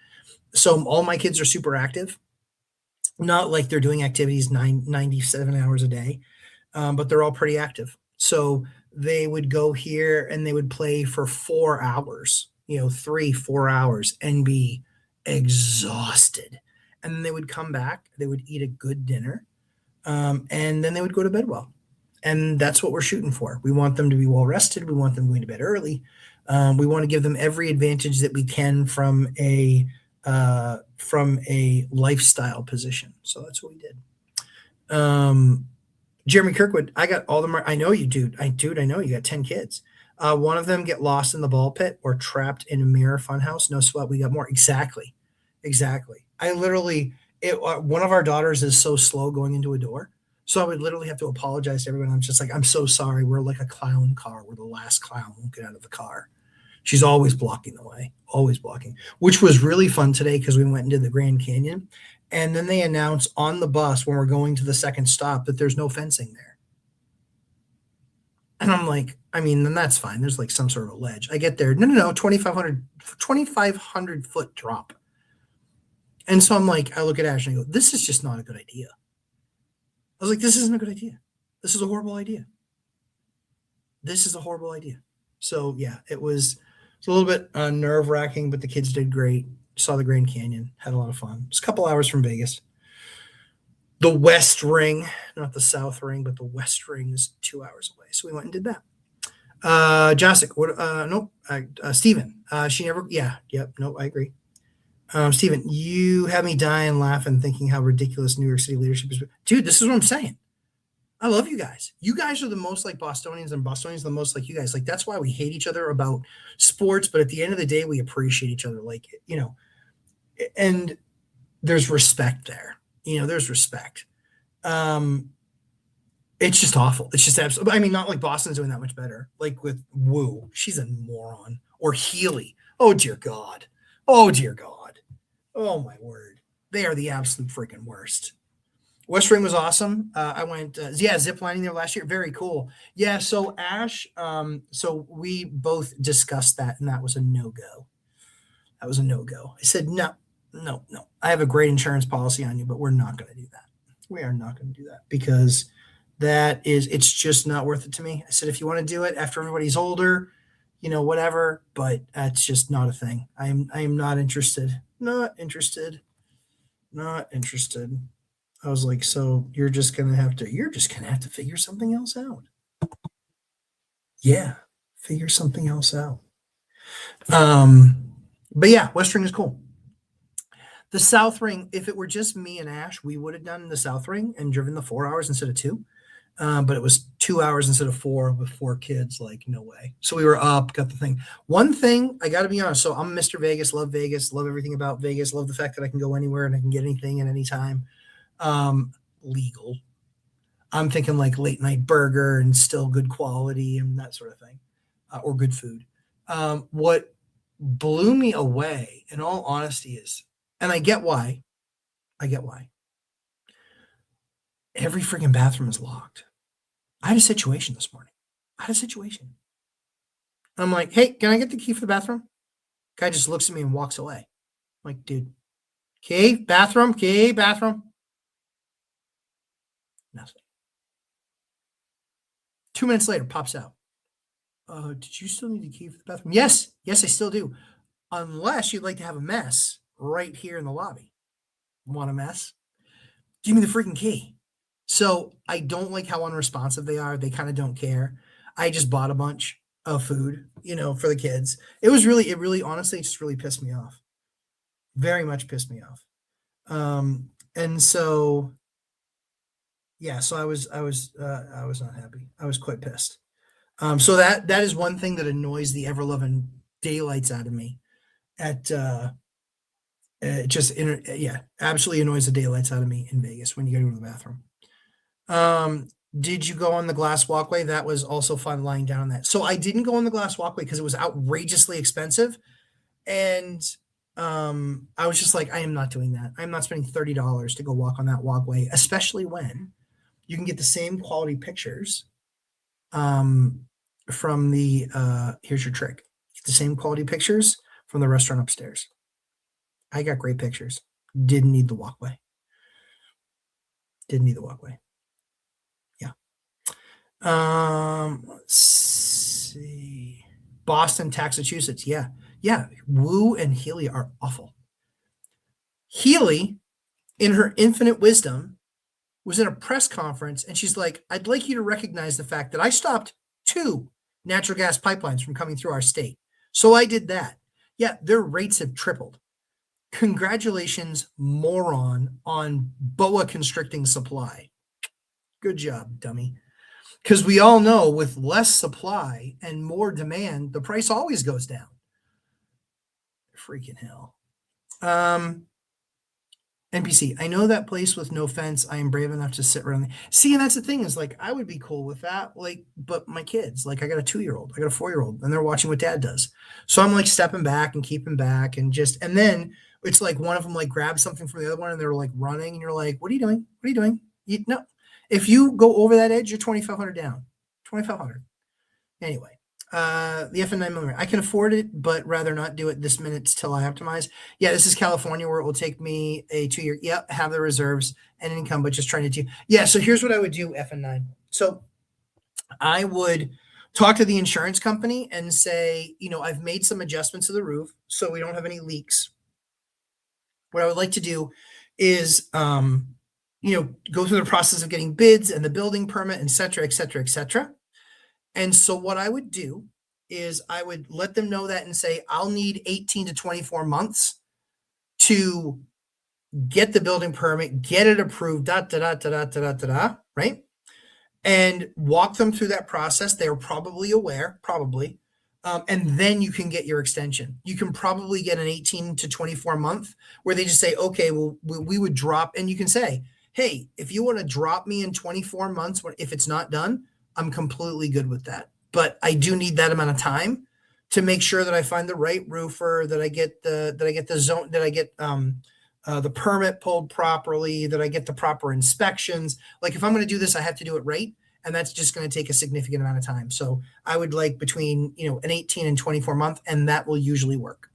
So all my kids are super active, not like they're doing activities 97 hours a day, but they're all pretty active. So they would go here and they would play for 4 hours, 3, 4 hours, and be exhausted. And then they would come back, they would eat a good dinner, and then they would go to bed well. And that's what we're shooting for. We want them to be well rested. We want them going to bed early. We want to give them every advantage that we can from a lifestyle position. So that's what we did. Jeremy Kirkwood, I got all the I know you, dude. I know you got 10 kids. One of them get lost in the ball pit or trapped in a mirror funhouse. No sweat. We got more. Exactly. I literally, one of our daughters is so slow going into a door. So I would literally have to apologize to everyone. I'm just like, I'm so sorry. We're like a clown car. We're the last clown won't get out of the car. She's always blocking the way, which was really fun today because we went into the Grand Canyon. And then they announce on the bus when we're going to the second stop that there's no fencing there. And I'm like, I mean, then that's fine. There's like some sort of a ledge. I get there. No, 2,500 foot drop. And so I'm like, I look at Ash and I go, this is just not a good idea. I was like, this isn't a good idea. This is a horrible idea. This is a horrible idea. So yeah, it was a little bit nerve wracking, but the kids did great. Saw the Grand Canyon, had a lot of fun. It's a couple hours from Vegas. The West Ring, not the South Ring, but the West Ring is 2 hours away. So we went and did that. Josik, what? Nope. Steven, she never. Yeah. Yep. Nope. I agree. Steven, you had me dying laughing, thinking how ridiculous New York City leadership is. Dude, this is what I'm saying. I love you guys. You guys are the most like Bostonians, and Bostonians the most like you guys. Like that's why we hate each other about sports, but at the end of the day, we appreciate each other. Like and there's respect there. There's respect. It's just awful. It's just absolutely. I mean, not like Boston's doing that much better. Like with Wu, she's a moron. Or Healy. Oh dear God. Oh dear God. Oh my word. They are the absolute freaking worst. West Ring was awesome. I went, zip lining there last year. Very cool. Yeah. So Ash, so we both discussed that, and that was a no-go. That was a no-go. I said, no. I have a great insurance policy on you, but we're not going to do that. We are not going to do that because it's just not worth it to me. I said, if you want to do it after everybody's older, whatever, but that's just not a thing. I am not interested. Not interested. Not interested. I was like, so you're just gonna have to figure something else out. Yeah, figure something else out. But yeah, West Ring is cool. The South Ring, if it were just me and Ash, we would have done the South Ring and driven the 4 hours instead of 2. But it was 2 hours instead of 4 with 4 kids. Like, no way. So we were up, got the thing. One thing, I got to be honest. So I'm Mr. Vegas, love everything about Vegas, love the fact that I can go anywhere and I can get anything at any time. Legal. I'm thinking like late night burger and still good quality and that sort of thing, or good food. What blew me away, in all honesty, is, and I get why. Every freaking bathroom is locked. I had a situation this morning. And I'm like, hey, can I get the key for the bathroom? Guy just looks at me and walks away. I'm like, dude, key, bathroom. Nothing. 2 minutes later, pops out. Did you still need the key for the bathroom? Yes, I still do. Unless you'd like to have a mess right here in the lobby. Want a mess? Give me the freaking key. So I don't like how unresponsive they are. They kind of don't care. I just bought a bunch of food, for the kids. It really, honestly, just really pissed me off. Very much pissed me off. And so, yeah, so I was not happy. I was quite pissed. So that is one thing that annoys the ever-loving daylights out of me. Absolutely annoys the daylights out of me in Vegas when you go to the bathroom. Did you go on the glass walkway? That was also fun, lying down on that. So I didn't go on the glass walkway because it was outrageously expensive. And I was just like, I am not doing that. I'm not spending $30 to go walk on that walkway, especially when you can get the same quality pictures from the here's your trick. Get the same quality pictures from the restaurant upstairs. I got great pictures. Didn't need the walkway. Yeah. Let's see. Boston, Massachusetts. Yeah. Wu and Healy are awful. Healy, in her infinite wisdom, was in a press conference and she's like, I'd like you to recognize the fact that I stopped 2 natural gas pipelines from coming through our state. So I did that. Yeah, their rates have tripled. Congratulations, moron, on BOA constricting supply. Good job, dummy. Because we all know with less supply and more demand, the price always goes down. Freaking hell. NPC, I know that place with no fence. I am brave enough to sit around there. See, and that's the thing is like, I would be cool with that. Like, but my kids, like I got a 2-year-old, I got a 4-year-old, and they're watching what dad does. So I'm like stepping back and keeping back and then it's like one of them like grabs something from the other one and they're like running and you're like, what are you doing? No, if you go over that edge, you're 2,500 down, 2,500. Anyway, the FN9 millimeter, I can afford it, but rather not do it this minute till I optimize. Yeah, this is California where it will take me a 2 year. Yep, have the reserves and income, but just trying to do. Yeah, so here's what I would do, FN9. So I would talk to the insurance company and say, I've made some adjustments to the roof so we don't have any leaks. What I would like to do is, go through the process of getting bids and the building permit, et cetera, et cetera, et cetera. And so what I would do is I would let them know that and say, I'll need 18 to 24 months to get the building permit, get it approved, right? And walk them through that process. They're probably aware, and then you can get your extension. You can probably get an 18 to 24 month where they just say, okay, well, we would drop, and you can say, hey, if you want to drop me in 24 months, if it's not done, I'm completely good with that. But I do need that amount of time to make sure that I find the right roofer, that I get the zone, that I get the permit pulled properly, that I get the proper inspections. Like if I'm going to do this, I have to do it right. And that's just going to take a significant amount of time. So I would like between, an 18 and 24 month, and that will usually work.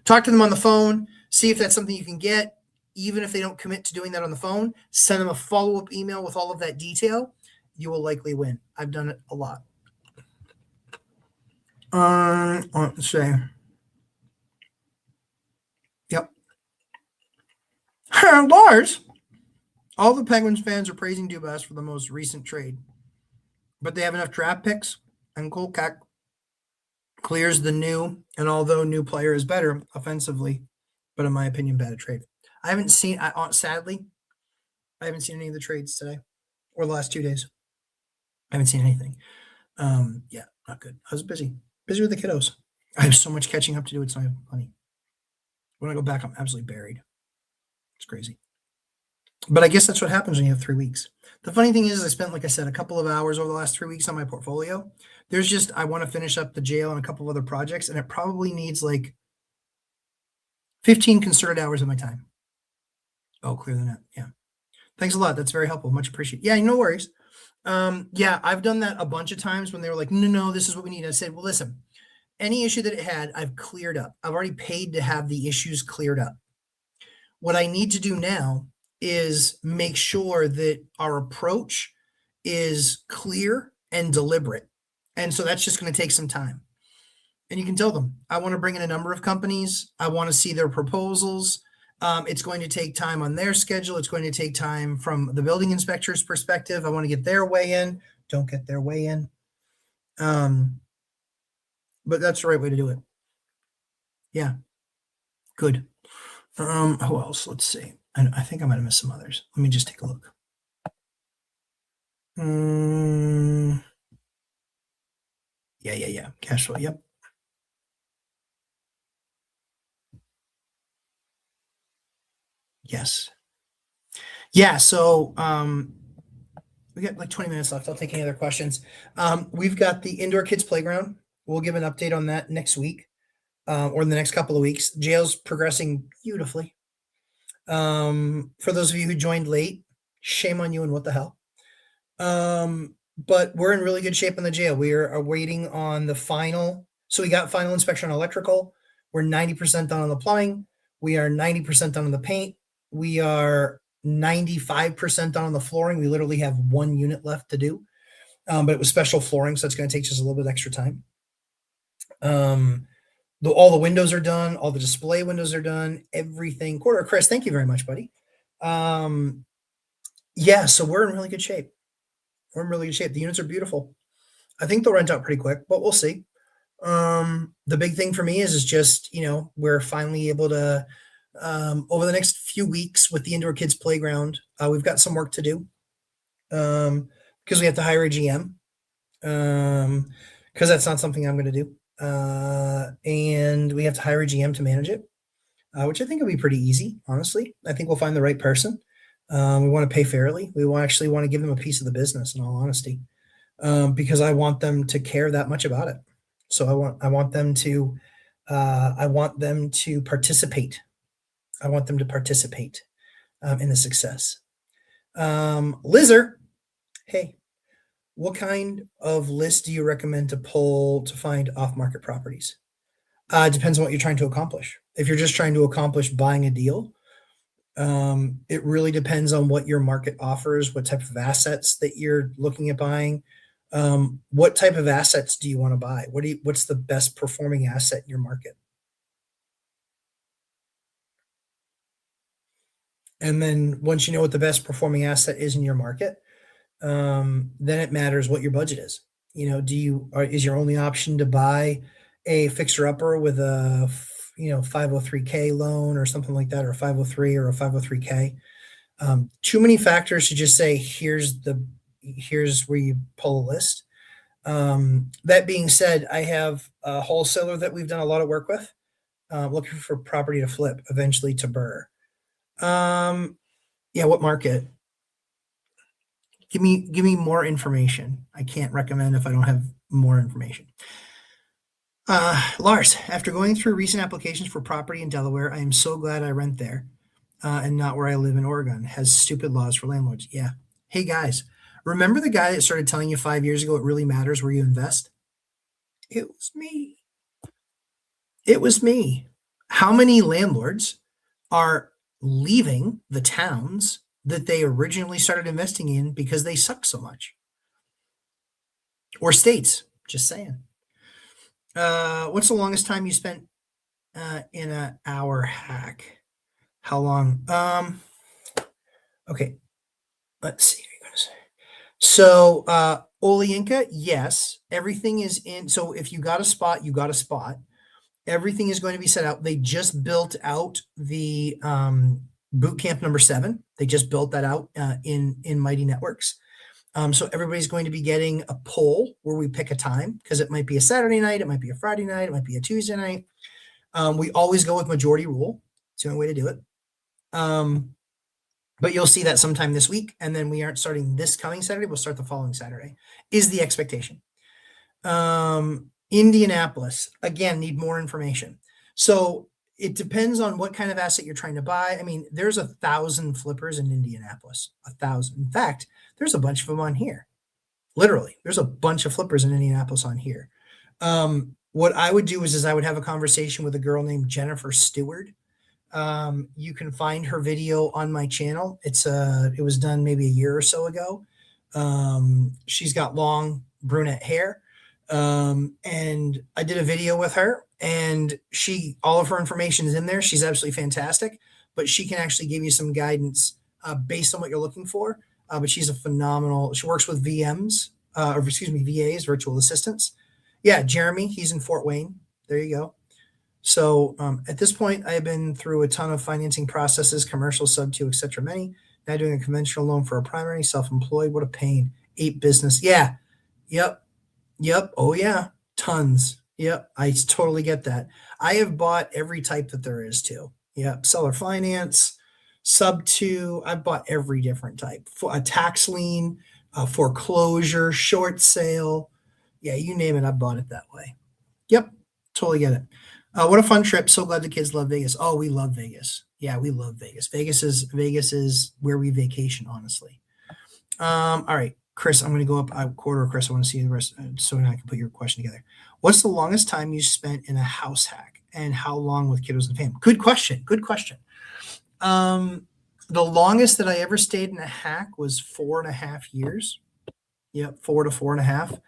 Talk to them on the phone, see if that's something you can get. Even if they don't commit to doing that on the phone, send them a follow-up email with all of that detail. You will likely win. I've done it a lot. Let's say, yep. Lars, all the Penguins fans are praising Dubas for the most recent trade, but they have enough draft picks, and Kolkak clears the new, and although new player is better offensively, but in my opinion, bad trade. I haven't seen, sadly, I haven't seen any of the trades today or the last 2 days. I haven't seen anything. Yeah, not good. I was busy with the kiddos. I have so much catching up to do. It's not funny. When I go back, I'm absolutely buried. It's crazy. But I guess that's what happens when you have 3 weeks. The funny thing is I spent, like I said, a couple of hours over the last 3 weeks on my portfolio. I want to finish up the jail and a couple of other projects, and it probably needs like 15 concerted hours of my time. Oh, clear the net. Yeah. Thanks a lot. That's very helpful. Much appreciated. Yeah, no worries. Yeah, I've done that a bunch of times when they were like, no, this is what we need. I said, well, listen, any issue that it had, I've cleared up. I've already paid to have the issues cleared up. What I need to do now is make sure that our approach is clear and deliberate. And so that's just going to take some time. And you can tell them, I want to bring in a number of companies. I want to see their proposals. It's going to take time on their schedule. It's going to take time from the building inspector's perspective. I want to get their way in. Don't get their way in. But that's the right way to do it. Yeah. Good. Who else? Let's see. I think I might have missed some others. Let me just take a look. Yeah. Cash flow. Yep. Yes. Yeah. So we got like 20 minutes left. I'll take any other questions. We've got the indoor kids playground. We'll give an update on that next week or in the next couple of weeks. Jail's progressing beautifully. For those of you who joined late, shame on you and what the hell. But we're in really good shape in the jail. We are waiting on the final. So we got final inspection on electrical. We're 90% done on the plumbing. We are 90% done on the paint. We are 95% done on the flooring. We literally have one unit left to do. But it was special flooring, so it's going to take just a little bit extra time. All the windows are done. All the display windows are done. Everything. Quarter, Chris, thank you very much, buddy. Yeah, so we're in really good shape. We're in really good shape. The units are beautiful. I think they'll rent out pretty quick, but we'll see. The big thing for me is just, we're finally able to, over the next few weeks with the indoor kids playground, we've got some work to do because we have to hire a GM because that's not something I'm going to do. And we have to hire a GM to manage it, which I think will be pretty easy, honestly. I think we'll find the right person. We want to pay fairly. We actually want to give them a piece of the business, in all honesty, because I want them to care that much about it. So I want them to participate. I want them to participate in the success. Lizzer, hey, What kind of list do you recommend to pull to find off-market properties? It depends on what you're trying to accomplish. If you're just trying to accomplish buying a deal, it really depends on what your market offers, what type of assets that you're looking at buying. What type of assets do you want to buy? What's the best performing asset in your market? And then once you know what the best performing asset is in your market, then it matters what your budget is. Is your only option to buy a fixer upper with a 503k loan or something like that, or a 503 or a 503k? Too many factors to just say here's where you pull a list. That being said, I have a wholesaler that we've done a lot of work with, looking for property to flip eventually to Burr. Yeah, what market? Give me more information. I can't recommend if I don't have more information. Lars, after going through recent applications for property in Delaware, I am so glad I rent there, and not where I live in Oregon. Has stupid laws for landlords. Yeah. Hey guys, remember the guy that started telling you 5 years ago it really matters where you invest? It was me. It was me. How many landlords are leaving the towns that they originally started investing in because they suck so much? Or states, just saying. What's the longest time you spent in an hour hack? How long? Okay, let's see. So, Olinka, yes, everything is in. So if you got a spot, you got a spot. Everything is going to be set out. They just built out the boot camp number 7. They just built that out in Mighty Networks. So everybody's going to be getting a poll where we pick a time, because it might be a Saturday night, it might be a Friday night, it might be a Tuesday night. We always go with majority rule. It's the only way to do it. But you'll see that sometime this week, and then we aren't starting this coming Saturday. We'll start the following Saturday, is the expectation. Indianapolis, again, need more information. So it depends on what kind of asset you're trying to buy. I mean, there's 1,000 flippers in Indianapolis, 1,000. In fact, there's a bunch of them on here. Literally, there's a bunch of flippers in Indianapolis on here. What I would do is I would have a conversation with a girl named Jennifer Stewart. You can find her video on my channel. It was done maybe a year or so ago. She's got long brunette hair. And I did a video with her, and all of her information is in there. She's absolutely fantastic, but she can actually give you some guidance based on what you're looking for. But she's she works with VAs, virtual assistants. Yeah, Jeremy, he's in Fort Wayne. There you go. So at this point, I have been through a ton of financing processes, commercial, sub-2, etc. Many. Now doing a conventional loan for a primary, self-employed. What a pain. 8 business. Yeah. Yep. Oh yeah. Tons. Yep. I totally get that. I have bought every type that there is too. Yep. Seller finance, sub-2. I've bought every different type. For a tax lien, foreclosure, short sale. Yeah, you name it. I bought it that way. Yep. Totally get it. What a fun trip. So glad the kids love Vegas. Oh, we love Vegas. Yeah, we love Vegas. Vegas is where we vacation, honestly. All right, Chris, I'm going to go up a quarter. Chris, I want to see the rest so I can put your question together. What's the longest time you spent in a house hack, and how long with kiddos and fam? Good question. The longest that I ever stayed in a hack was 4.5 years. Yep, 4 to 4.5.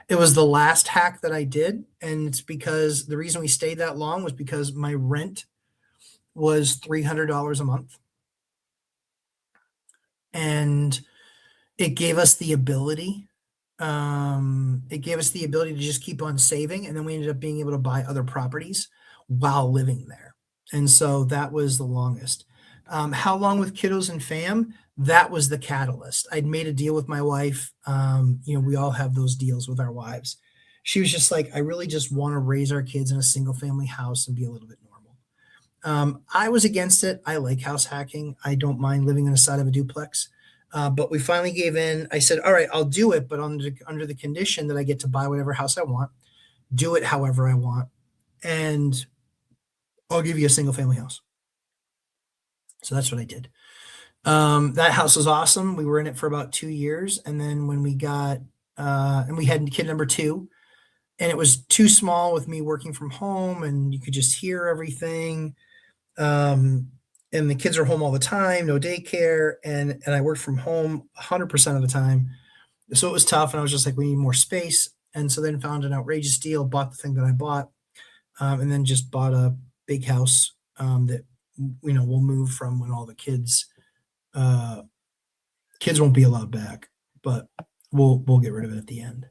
It was the last hack that I did, and it's because the reason we stayed that long was because my rent was $300 a month, and it gave us the ability. To just keep on saving, and then we ended up being able to buy other properties while living there, and so that was the longest. How long with kiddos and fam? That was the catalyst. I'd made a deal with my wife. We all have those deals with our wives. She was just like, I really just want to raise our kids in a single family house and be a little bit normal. I was against it. I like house hacking. I don't mind living on the side of a duplex. But we finally gave in. I said, all right, I'll do it, but under the condition that I get to buy whatever house I want, do it however I want, and I'll give you a single family house. So that's what I did. That house was awesome. We were in it for about 2 years. And then when we got and we had kid number 2, and it was too small with me working from home, and you could just hear everything. And the kids are home all the time, no daycare, and I worked from home 100% of the time. So it was tough, and I was just like, we need more space. And so then found an outrageous deal, bought the thing that I bought, and then just bought a big house that we'll move from when all the uh, kids won't be allowed back, but we'll get rid of it at the end.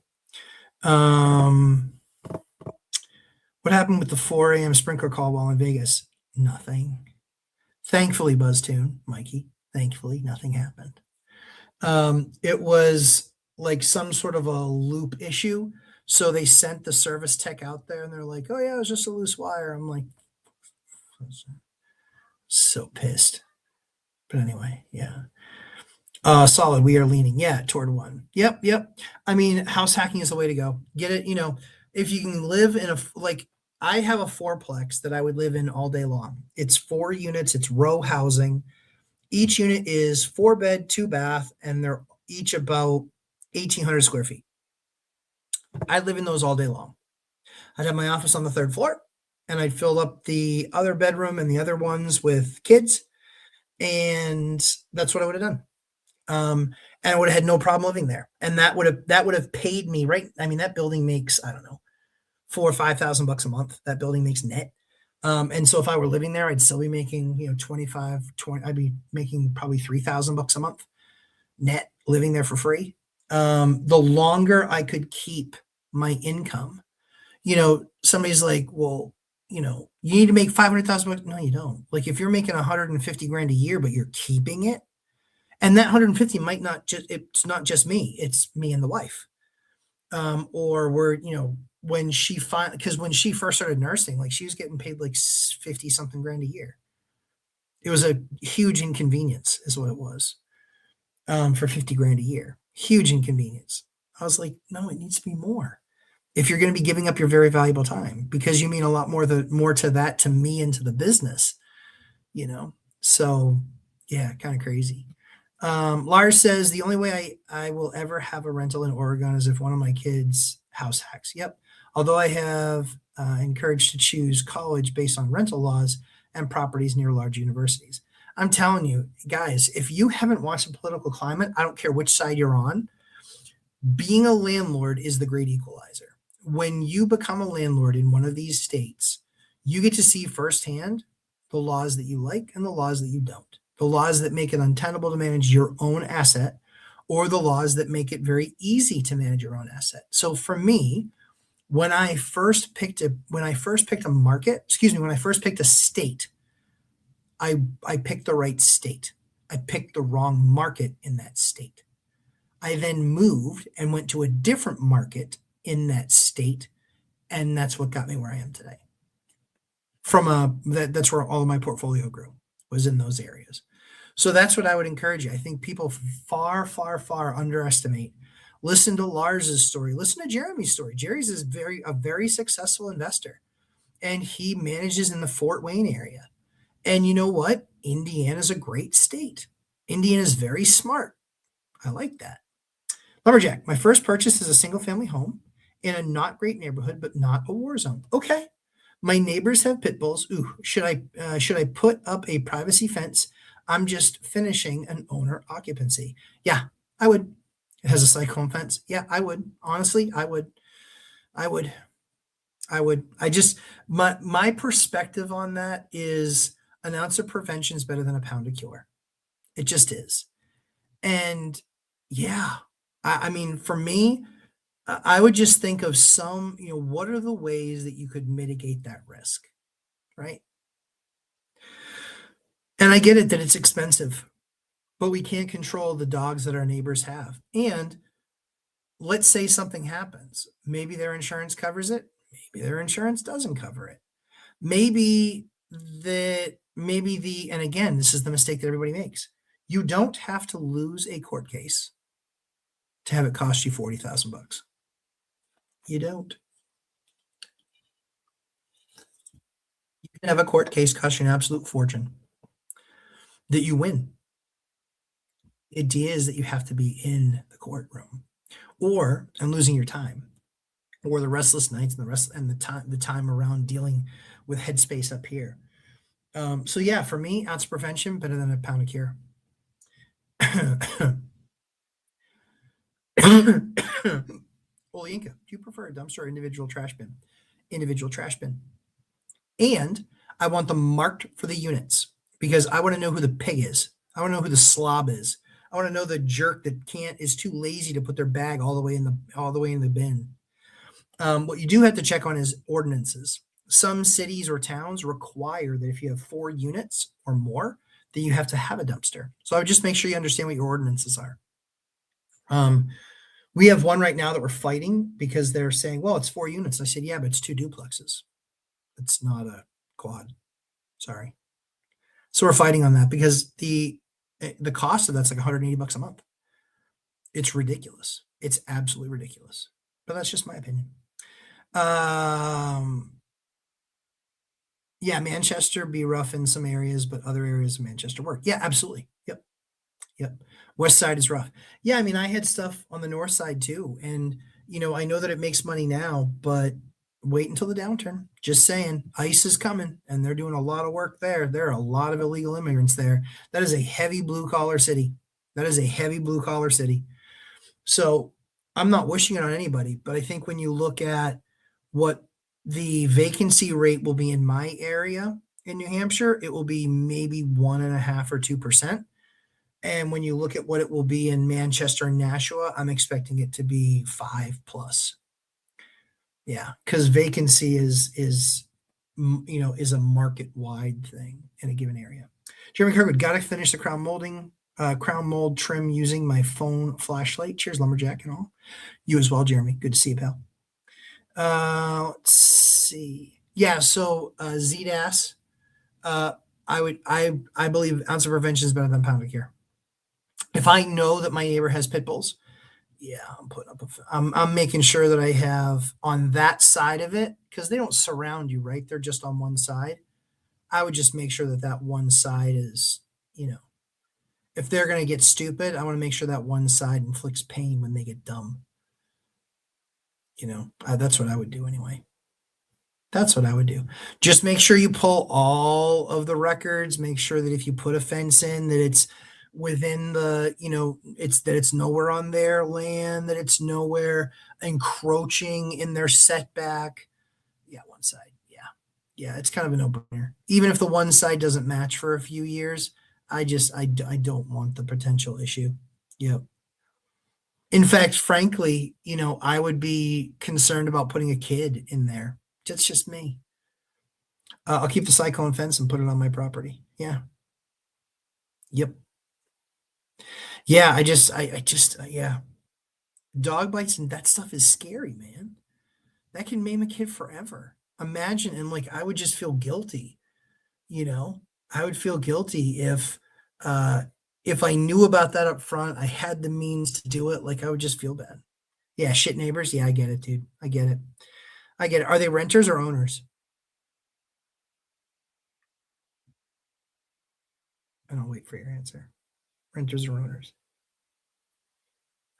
What happened with the 4 a.m. sprinkler call while in Vegas? Nothing. Thankfully, BuzzTune, Mikey. Thankfully, nothing happened. It was like some sort of a loop issue. So they sent the service tech out there, and they're like, "Oh yeah, it was just a loose wire." I'm like, so pissed. But anyway, yeah. Solid. We are leaning, yeah, toward 1. Yep. I mean, house hacking is the way to go. Get it. If you can live in I have a 4-plex that I would live in all day long. It's 4 units. It's row housing. Each unit is 4 bed, 2 bath, and they're each about 1,800 square feet. I'd live in those all day long. I'd have my office on the 3rd floor, and I'd fill up the other bedroom and the other ones with kids, and that's what I would have done. And I would have had no problem living there. And that would have paid me, right? I mean, that building makes, I don't know, $4,000 or $5,000 a month. That building makes net. And so if I were living there, I'd still be making, I'd be making probably $3,000 a month net living there for free. The longer I could keep my income, somebody's like, well, you need to make $500,000. No, you don't. Like if you're making 150 grand a year, but you're keeping it, and that 150 might not it's not just me, it's me and the wife. Or we're, when she because when she first started nursing, like she was getting paid like 50 something grand a year. It was a huge inconvenience is what it was. For 50 grand a year, huge inconvenience. I was like, no, it needs to be more. If you're going to be giving up your very valuable time, because you mean a lot more to that, to me and to the business, so yeah, kind of crazy. Lars says the only way I will ever have a rental in Oregon is if one of my kids house hacks. Yep. Although I have encouraged to choose college based on rental laws and properties near large universities. I'm telling you, guys, if you haven't watched the political climate, I don't care which side you're on, being a landlord is the great equalizer. When you become a landlord in one of these states, you get to see firsthand the laws that you like and the laws that you don't. The laws that make it untenable to manage your own asset, or the laws that make it very easy to manage your own asset. So for me, when I first picked a state, I picked the right state. I picked the wrong market in that state. I then moved and went to a different market in that state, and that's what got me where I am today. That's where all of my portfolio grew, was in those areas. So that's what I would encourage you. I think people far, far, far underestimate. Listen to Lars's story. Listen to Jeremy's story. Jerry's is a very successful investor, and he manages in the Fort Wayne area. And you know what? Indiana's a great state. Indiana's very smart. I like that. Lumberjack, my first purchase is a single family home in a not great neighborhood, but not a war zone. Okay. My neighbors have pit bulls. Ooh, should I put up a privacy fence? I'm just finishing an owner occupancy. Yeah, I would. It has a cyclone fence. Yeah, I would. Honestly, I would. My perspective on that is an ounce of prevention is better than a pound of cure. It just is. And yeah, I mean, for me, I would just think of what are the ways that you could mitigate that risk, right? And I get it that it's expensive, but we can't control the dogs that our neighbors have. And let's say something happens. Maybe their insurance covers it. Maybe their insurance doesn't cover it. And again, this is the mistake that everybody makes. You don't have to lose a court case to have it cost you $40,000. You don't. You can have a court case cost you an absolute fortune that you win. The idea is that you have to be in the courtroom, and losing your time, or the restless nights and the time around dealing with headspace up here. So yeah, for me, ounce of prevention better than a pound of cure. Olinka, do you prefer a dumpster or individual trash bin? Individual trash bin. And I want them marked for the units because I want to know who the pig is. I want to know who the slob is. I want to know the jerk that is too lazy to put their bag all the way in the bin. What you do have to check on is ordinances. Some cities or towns require that if you have 4 units or more, that you have to have a dumpster. So I would just make sure you understand what your ordinances are. We have one right now that we're fighting because they're saying, well, it's 4 units. I said, yeah, but it's 2 duplexes. It's not a quad. Sorry. So we're fighting on that because the cost of that's like $180 a month. It's ridiculous. It's absolutely ridiculous. But that's just my opinion. Yeah, Manchester be rough in some areas, but other areas of Manchester work. Yeah, absolutely. Yep. Yep. West side is rough. Yeah, I mean, I had stuff on the north side too. And, I know that it makes money now, but wait until the downturn. Just saying, ICE is coming and they're doing a lot of work there. There are a lot of illegal immigrants there. That is a heavy blue collar city. That is a heavy blue collar city. So I'm not wishing it on anybody, but I think when you look at what the vacancy rate will be in my area in New Hampshire, it will be maybe 1.5 or 2%. And when you look at what it will be in Manchester and Nashua, I'm expecting it to be 5+. Yeah, because vacancy is a market wide thing in a given area. Jeremy Kirkwood, got to finish the crown mold trim using my phone flashlight. Cheers, lumberjack and all. You as well, Jeremy. Good to see you, pal. Let's see. Yeah, so ZDAS. I believe ounce of prevention is better than pound of cure. If I know that my neighbor has pit bulls, yeah, I'm putting up I'm making sure that I have on that side of it because they don't surround you, right? They're just on one side. I would just make sure that one side is, if they're going to get stupid, I want to make sure that one side inflicts pain when they get dumb. That's what I would do anyway. That's what I would do. Just make sure you pull all of the records. Make sure that if you put a fence in, that it's within it's nowhere on their land, that it's nowhere encroaching in their setback. Yeah, one side. Yeah, it's kind of a no-brainer. Even if the one side doesn't match for a few years, I don't want the potential issue. Yep. In fact, frankly, I would be concerned about putting a kid in there. That's just me. I'll keep the cyclone fence and put it on my property. Yeah. Yep. Yeah, yeah. Dog bites and that stuff is scary, man. That can maim a kid forever. Imagine, and I would just feel guilty, I would feel guilty if I knew about that up front, I had the means to do it, I would just feel bad. Yeah, shit neighbors. Yeah, I get it, dude. I get it. Are they renters or owners? And I'll wait for your answer. Renters or owners?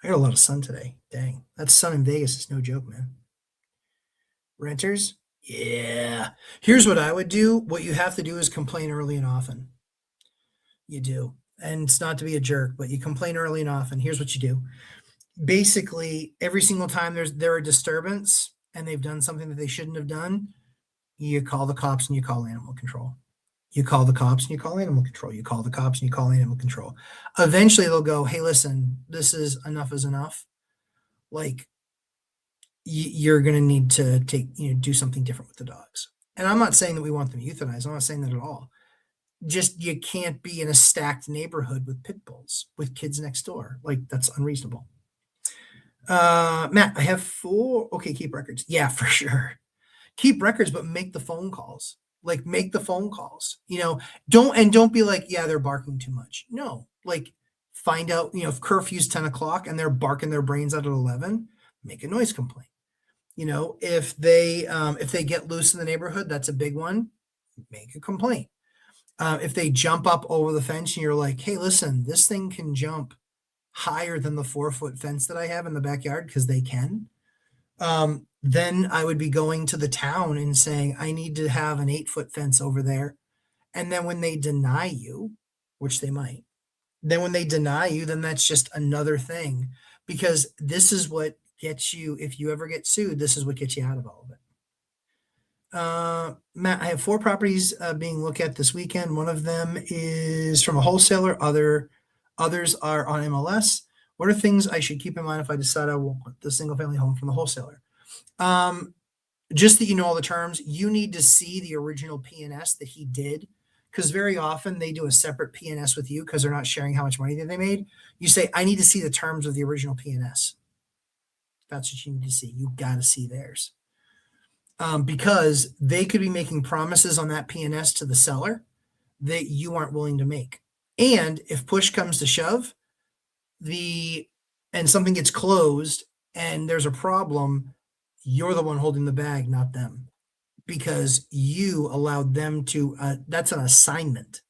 I got a lot of sun today. Dang. That sun in Vegas is no joke, man. Renters? Yeah. Here's what I would do. What you have to do is complain early and often. You do. And it's not to be a jerk, but you complain early and often. Here's what you do. Basically, every single time there a disturbance and they've done something that they shouldn't have done, you call the cops and you call animal control. You call the cops and you call animal control. You call the cops and you call animal control. Eventually they'll go, hey, listen, this is enough is enough. You're going to need to do something different with the dogs. And I'm not saying that we want them euthanized. I'm not saying that at all. Just you can't be in a stacked neighborhood with pit bulls with kids next door. That's unreasonable. Matt, I have 4. Okay, keep records. Yeah, for sure. Keep records, but make the phone calls. Make the phone calls. Don't be like, yeah, they're barking too much. No, find out, if curfew's 10 o'clock and they're barking their brains out at 11, make a noise complaint. If they get loose in the neighborhood, that's a big one. Make a complaint. If they jump up over the fence and you're like, hey, listen, this thing can jump higher than the 4-foot fence that I have in the backyard, because they can, then I would be going to the town and saying, I need to have an 8-foot fence over there. And then when they deny you, which they might, then when they deny you, then that's just another thing, because this is what gets you, if you ever get sued, this is what gets you out of all of it. Matt, I have 4 properties being looked at this weekend. One of them is from a wholesaler. Others are on MLS. What are things I should keep in mind if I decide I want the single family home from the wholesaler? Just that you know all the terms. You need to see the original P&S that he did, because very often they do a separate P&S with you because they're not sharing how much money that they made. You say, I need to see the terms of the original P&S. That's what you need to see. You got to see theirs. Because they could be making promises on that P&S to the seller that you aren't willing to make. And if push comes to shove, and something gets closed and there's a problem, you're the one holding the bag, not them, because you allowed them to, that's an assignment.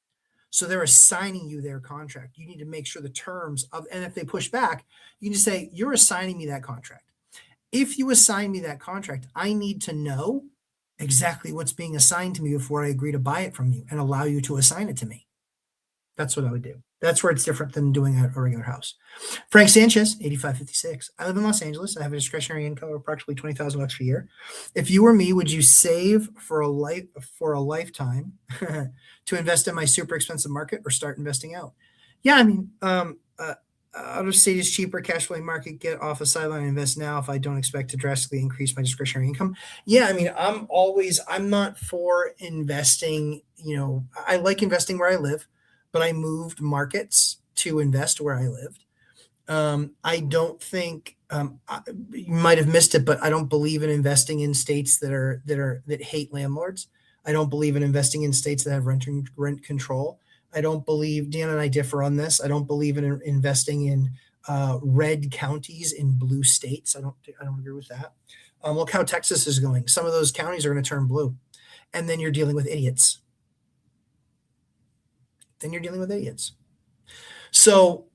So they're assigning you their contract. You need to make sure the terms of, and if they push back, you can just say, you're assigning me that contract. If you assign me that contract, I need to know exactly what's being assigned to me before I agree to buy it from you and allow you to assign it to me. That's what I would do. That's where it's different than doing a regular house. Frank Sanchez, 8556. I live in Los Angeles. I have a discretionary income of approximately $20,000 per year. If you were me, would you save for a lifetime to invest in my super expensive market or start investing out? Yeah, I mean, out of state is cheaper, cash flowing market, get off a sideline and invest now if I don't expect to drastically increase my discretionary income. Yeah, I mean, I'm not for investing, I like investing where I live, but I moved markets to invest where I lived. I don't think, you might have missed it, but I don't believe in investing in states that hate landlords. I don't believe in investing in states that have rent control. I don't believe, Dan and I differ on this. I don't believe in investing in red counties in blue states. I don't agree with that. Look how Texas is going. Some of those counties are going to turn blue, and then you're dealing with idiots. So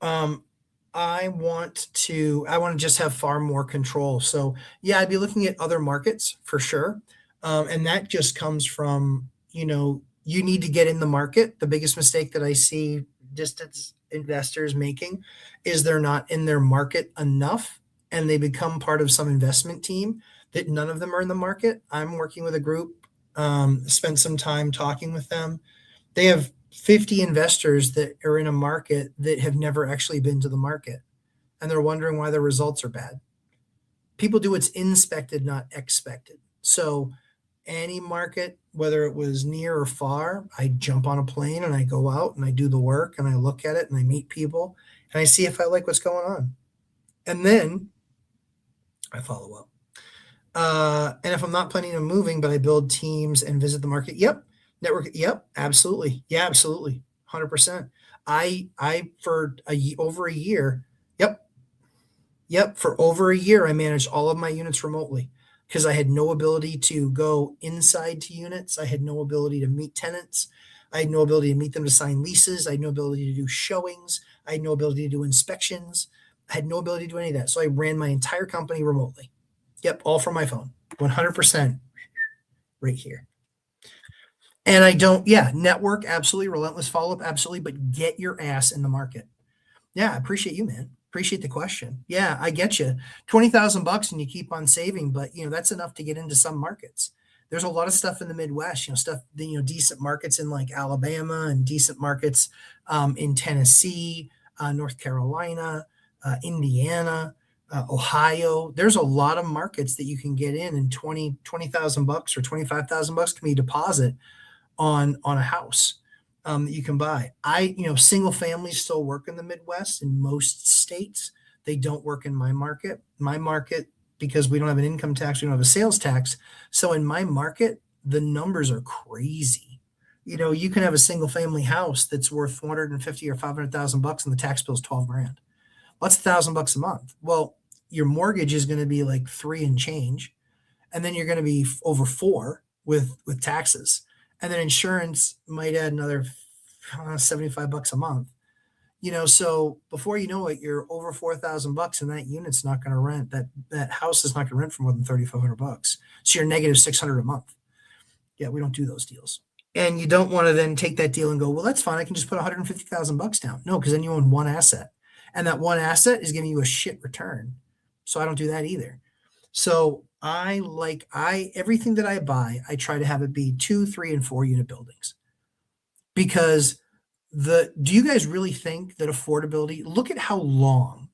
I want to just have far more control. So yeah, I'd be looking at other markets for sure. And that just comes from, you need to get in the market. The biggest mistake that I see distance investors making is they're not in their market enough, and they become part of some investment team that none of them are in the market. I'm working with a group, spent some time talking with them. They have 50 investors that are in a market that have never actually been to the market, and they're wondering why their results are bad. People do what's inspected, not expected. So any market, whether it was near or far, I jump on a plane and I go out and I do the work and I look at it and I meet people and I see if I like what's going on. And then I follow up. And if I'm not planning on moving, but I build teams and visit the market, network, absolutely. Yeah, absolutely. 100%. For over a year, for over a year, I managed all of my units remotely, because I had no ability to go inside to units. I had no ability to meet tenants. I had no ability to meet them to sign leases. I had no ability to do showings. I had no ability to do inspections. I had no ability to do any of that. So I ran my entire company remotely. All from my phone, 100% right here. And I don't, network, absolutely. Relentless follow-up, absolutely. But get your ass in the market. Yeah, I appreciate you, man. Appreciate the question. Yeah, I get you. $20,000 and you keep on saving, but that's enough to get into some markets. There's a lot of stuff in the Midwest, decent markets in like Alabama, and decent markets in Tennessee, North Carolina, Indiana, Ohio. There's a lot of markets that you can get in, and $20,000 or $25,000 can be a deposit on a house that you can buy. Single families still work in the Midwest in most states. They don't work in my market. Because we don't have an income tax, we don't have a sales tax. So in my market, the numbers are crazy. You can have a single family house that's worth $450,000 or $500,000 and the tax bill is $12,000. What's $1,000 a month? Well, your mortgage is going to be like 3 and change, and then you're going to be over 4 with taxes. And then insurance might add another $75 a month. So before you know it, you're over $4,000 and that unit's not going to rent. That house is not going to rent for more than $3,500. So you're negative 600 a month. Yeah, we don't do those deals. And you don't want to then take that deal and go, well, that's fine. I can just put $150,000 down. No, because then you own one asset, and that one asset is giving you a shit return. So I don't do that either. So everything that I buy, I try to have it be 2, 3, and 4 unit buildings. Because do you guys really think that affordability, look at how long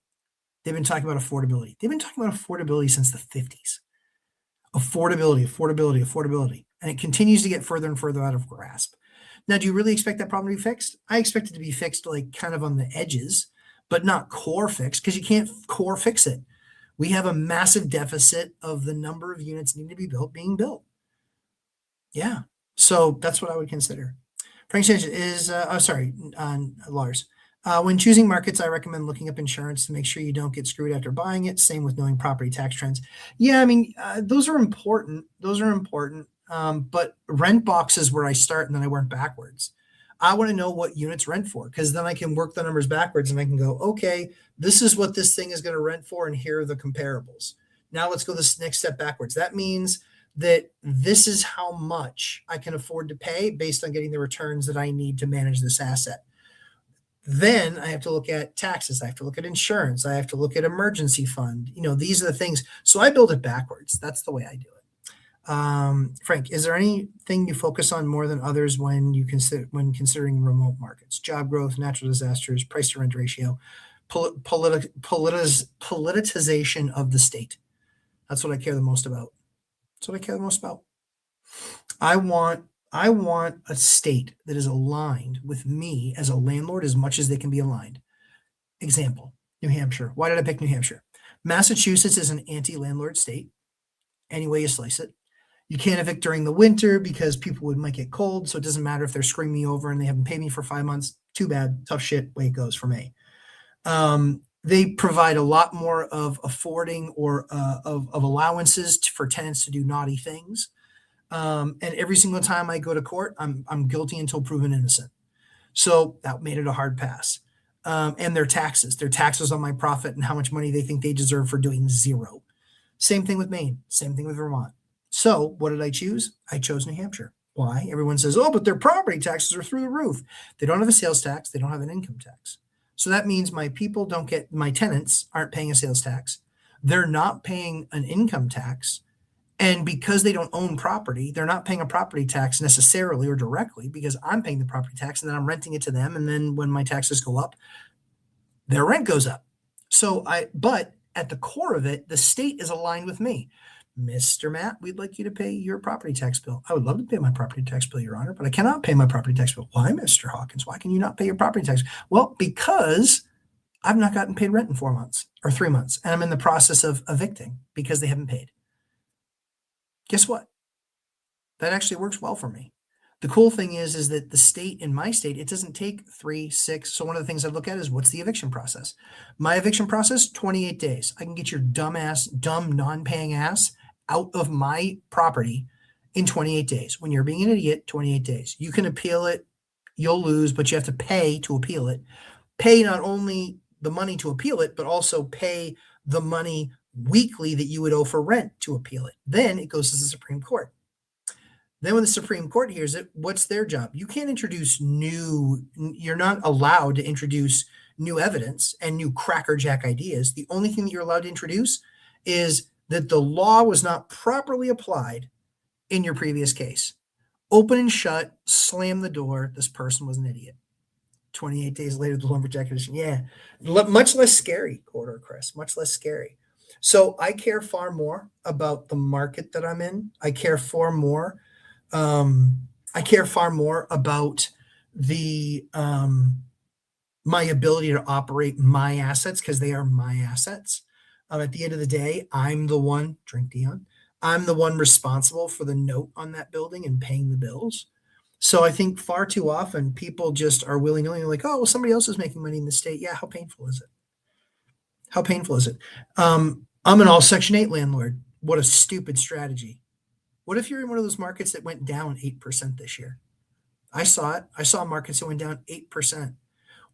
they've been talking about affordability. They've been talking about affordability since the 50s. Affordability. And it continues to get further and further out of grasp. Now, do you really expect that problem to be fixed? I expect it to be fixed like kind of on the edges, but not core fixed, because you can't core fix it. We have a massive deficit of the number of units needing to be built being built. Yeah. So that's what I would consider. Frank says is, Lars. When choosing markets, I recommend looking up insurance to make sure you don't get screwed after buying it. Same with knowing property tax trends. Yeah, I mean, those are important. But rent box is where I start, and then I work backwards. I want to know what units rent for, because then I can work the numbers backwards and I can go, okay, this is what this thing is going to rent for, and here are the comparables. Now let's go this next step backwards. That means that this is how much I can afford to pay based on getting the returns that I need to manage this asset. Then I have to look at taxes. I have to look at insurance. I have to look at emergency fund. These are the things. So I build it backwards. That's the way I do it. Frank, is there anything you focus on more than others when considering remote markets? Job growth, natural disasters, price to rent ratio, politicization of the state. That's what I care the most about. I want a state that is aligned with me as a landlord as much as they can be aligned. Example, New Hampshire. Why did I pick New Hampshire? Massachusetts is an anti-landlord state. Any way you slice it. You can't evict during the winter because people might get cold. So it doesn't matter if they're screwing me over and they haven't paid me for 5 months. Too bad. Tough shit. Way it goes for me. They provide a lot more of affording or of allowances for tenants to do naughty things. And every single time I go to court, I'm guilty until proven innocent. So that made it a hard pass. And their taxes on my profit and how much money they think they deserve for doing zero. Same thing with Maine. Same thing with Vermont. So what did I choose? I chose New Hampshire. Why? Everyone says, oh, but their property taxes are through the roof. They don't have a sales tax. They don't have an income tax. So that means my tenants aren't paying a sales tax. They're not paying an income tax. And because they don't own property, they're not paying a property tax necessarily or directly, because I'm paying the property tax and then I'm renting it to them. And then when my taxes go up, their rent goes up. But at the core of it, the state is aligned with me. Mr. Matt, we'd like you to pay your property tax bill. I would love to pay my property tax bill, Your Honor, but I cannot pay my property tax bill. Why, Mr. Hawkins? Why can you not pay your property tax? Well, because I've not gotten paid rent in 4 months or 3 months, and I'm in the process of evicting because they haven't paid. Guess what? That actually works well for me. The cool thing is that the state, in my state, it doesn't take 3, 6. So one of the things I look at is what's the eviction process? My eviction process, 28 days. I can get your dumb, non-paying ass out of my property in 28 days. When you're being an idiot, 28 days. You can appeal it. You'll lose, but you have to pay to appeal it. Pay not only the money to appeal it, but also pay the money weekly that you would owe for rent to appeal it. Then it goes to the Supreme Court. Then when the Supreme Court hears it, what's their job? You can't you're not allowed to introduce new evidence and new crackerjack ideas. The only thing that you're allowed to introduce is that the law was not properly applied in your previous case. Open and shut, slam the door. This person was an idiot. 28 days later, the lumberjack edition. Yeah, much less scary, Corridor Chris, much less scary. So I care far more about the market that I'm in. I care far more about the my ability to operate my assets, because they are my assets. At the end of the day, I'm the one, drink Dion, I'm the one responsible for the note on that building and paying the bills. So I think far too often people just are willy-nilly like, oh, well, somebody else is making money in the state. Yeah, how painful is it? How painful is it? I'm an all Section 8 landlord. What a stupid strategy. What if you're in one of those markets that went down 8% this year? I saw it. I saw markets that went down 8%.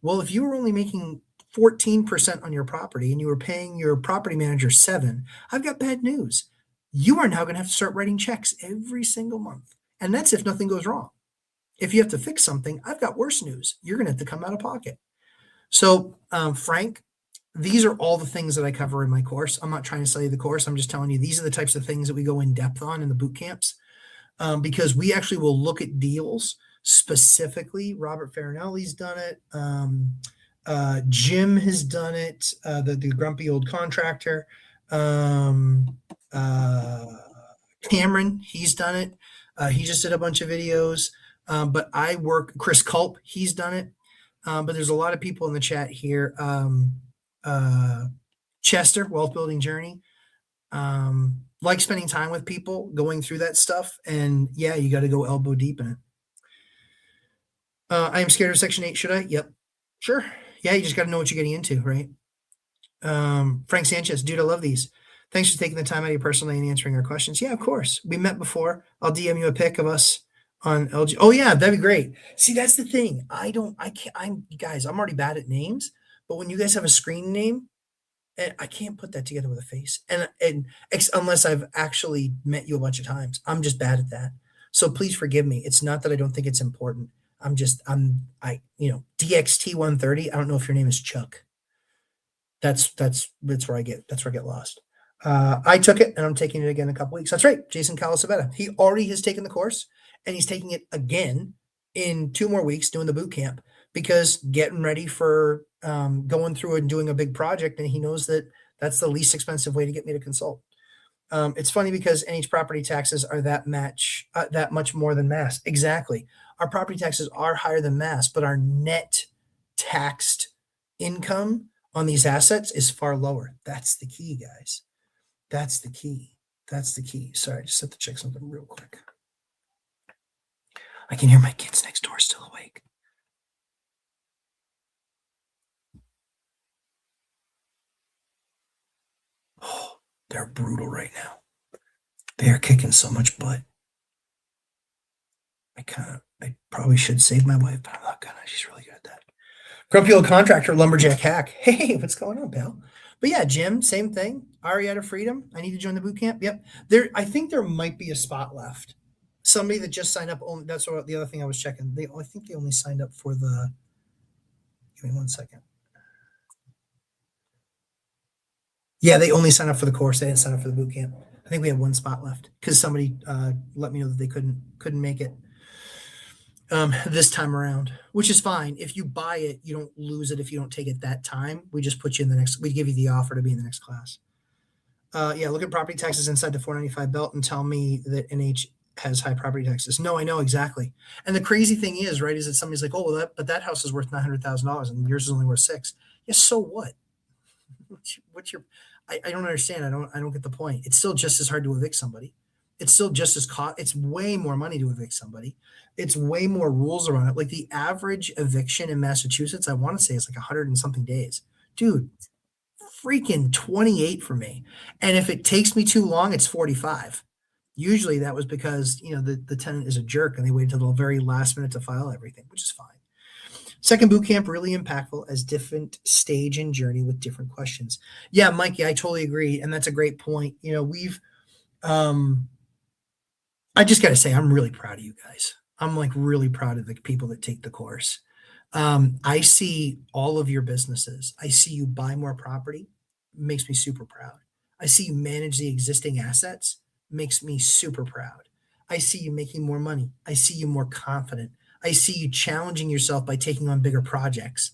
Well, if you were only making 14% on your property and you were paying your property manager 7, I've got bad news. You are now going to have to start writing checks every single month. And that's if nothing goes wrong. If you have to fix something, I've got worse news. You're going to have to come out of pocket. So, Frank, these are all the things that I cover in my course. I'm not trying to sell you the course. I'm just telling you these are the types of things that we go in depth on in the boot camps, because we actually will look at deals specifically. Robert Farinelli's done it. Jim has done it. The grumpy old contractor. Cameron, he's done it. He just did a bunch of videos. But I work, Chris Culp, he's done it. But there's a lot of people in the chat here. Chester, Wealth Building Journey. Like spending time with people, going through that stuff. And yeah, you got to go elbow deep in it. I am scared of Section 8. Should I? Yep. Sure. Yeah, you just got to know what you're getting into, right? Frank Sanchez, dude, I love these. Thanks for taking the time out of your personal day and answering our questions. Yeah, of course. We met before. I'll DM you a pic of us on LG. Oh yeah, that'd be great. See, that's the thing. Guys, I'm already bad at names, but when you guys have a screen name, I can't put that together with a face. And unless I've actually met you a bunch of times, I'm just bad at that. So please forgive me. It's not that I don't think it's important. DXT 130. I don't know if your name is Chuck. That's where I get lost. I took it and I'm taking it again in a couple weeks. That's right. Jason Calasabetta. He already has taken the course and he's taking it again in 2 more weeks doing the boot camp, because getting ready for going through and doing a big project. And he knows that that's the least expensive way to get me to consult. It's funny because NH property taxes are that much more than Mass. Exactly. Our property taxes are higher than Mass, but our net taxed income on these assets is far lower. That's the key, guys. That's the key. Sorry, I just have to check something real quick. I can hear my kids next door still awake. Oh, they're brutal right now. They are kicking so much butt. I probably should save my wife, but I'm not gonna. She's really good at that. Grumpy old contractor, lumberjack hack. Hey, what's going on, pal? But yeah, Jim, same thing. Arietta Freedom. I need to join the boot camp. Yep. I think there might be a spot left. Somebody that just signed up. That's the other thing I was checking. I think they only signed up for the. Give me 1 second. Yeah, they only signed up for the course. They didn't sign up for the boot camp. I think we have 1 spot left because somebody let me know that they couldn't make it this time around, which is fine. If you buy it, you don't lose it if you don't take it that time. We just put you in the next. We give you the offer to be in the next class. Yeah, look at property taxes inside the 495 belt and tell me that NH has high property taxes. No, I know exactly. And the crazy thing is, right, is that somebody's like, oh, well, that house is worth $900,000 and yours is only worth $6. Yes, yeah, so what? What's your? I don't understand. I don't get the point. It's still just as hard to evict somebody. It's still just as it's way more money to evict somebody. It's way more rules around it. Like the average eviction in Massachusetts, I want to say is like 100 and something days. Dude, freaking 28 for me. And if it takes me too long, it's 45. Usually that was because, the tenant is a jerk and they wait until the very last minute to file everything, which is fine. Second boot camp, really impactful as different stage and journey with different questions. Yeah, Mikey, I totally agree. And that's a great point. We've, I just got to say, I'm really proud of you guys. I'm like really proud of the people that take the course. I see all of your businesses. I see you buy more property, makes me super proud. I see you manage the existing assets, makes me super proud. I see you making more money. I see you more confident. I see you challenging yourself by taking on bigger projects.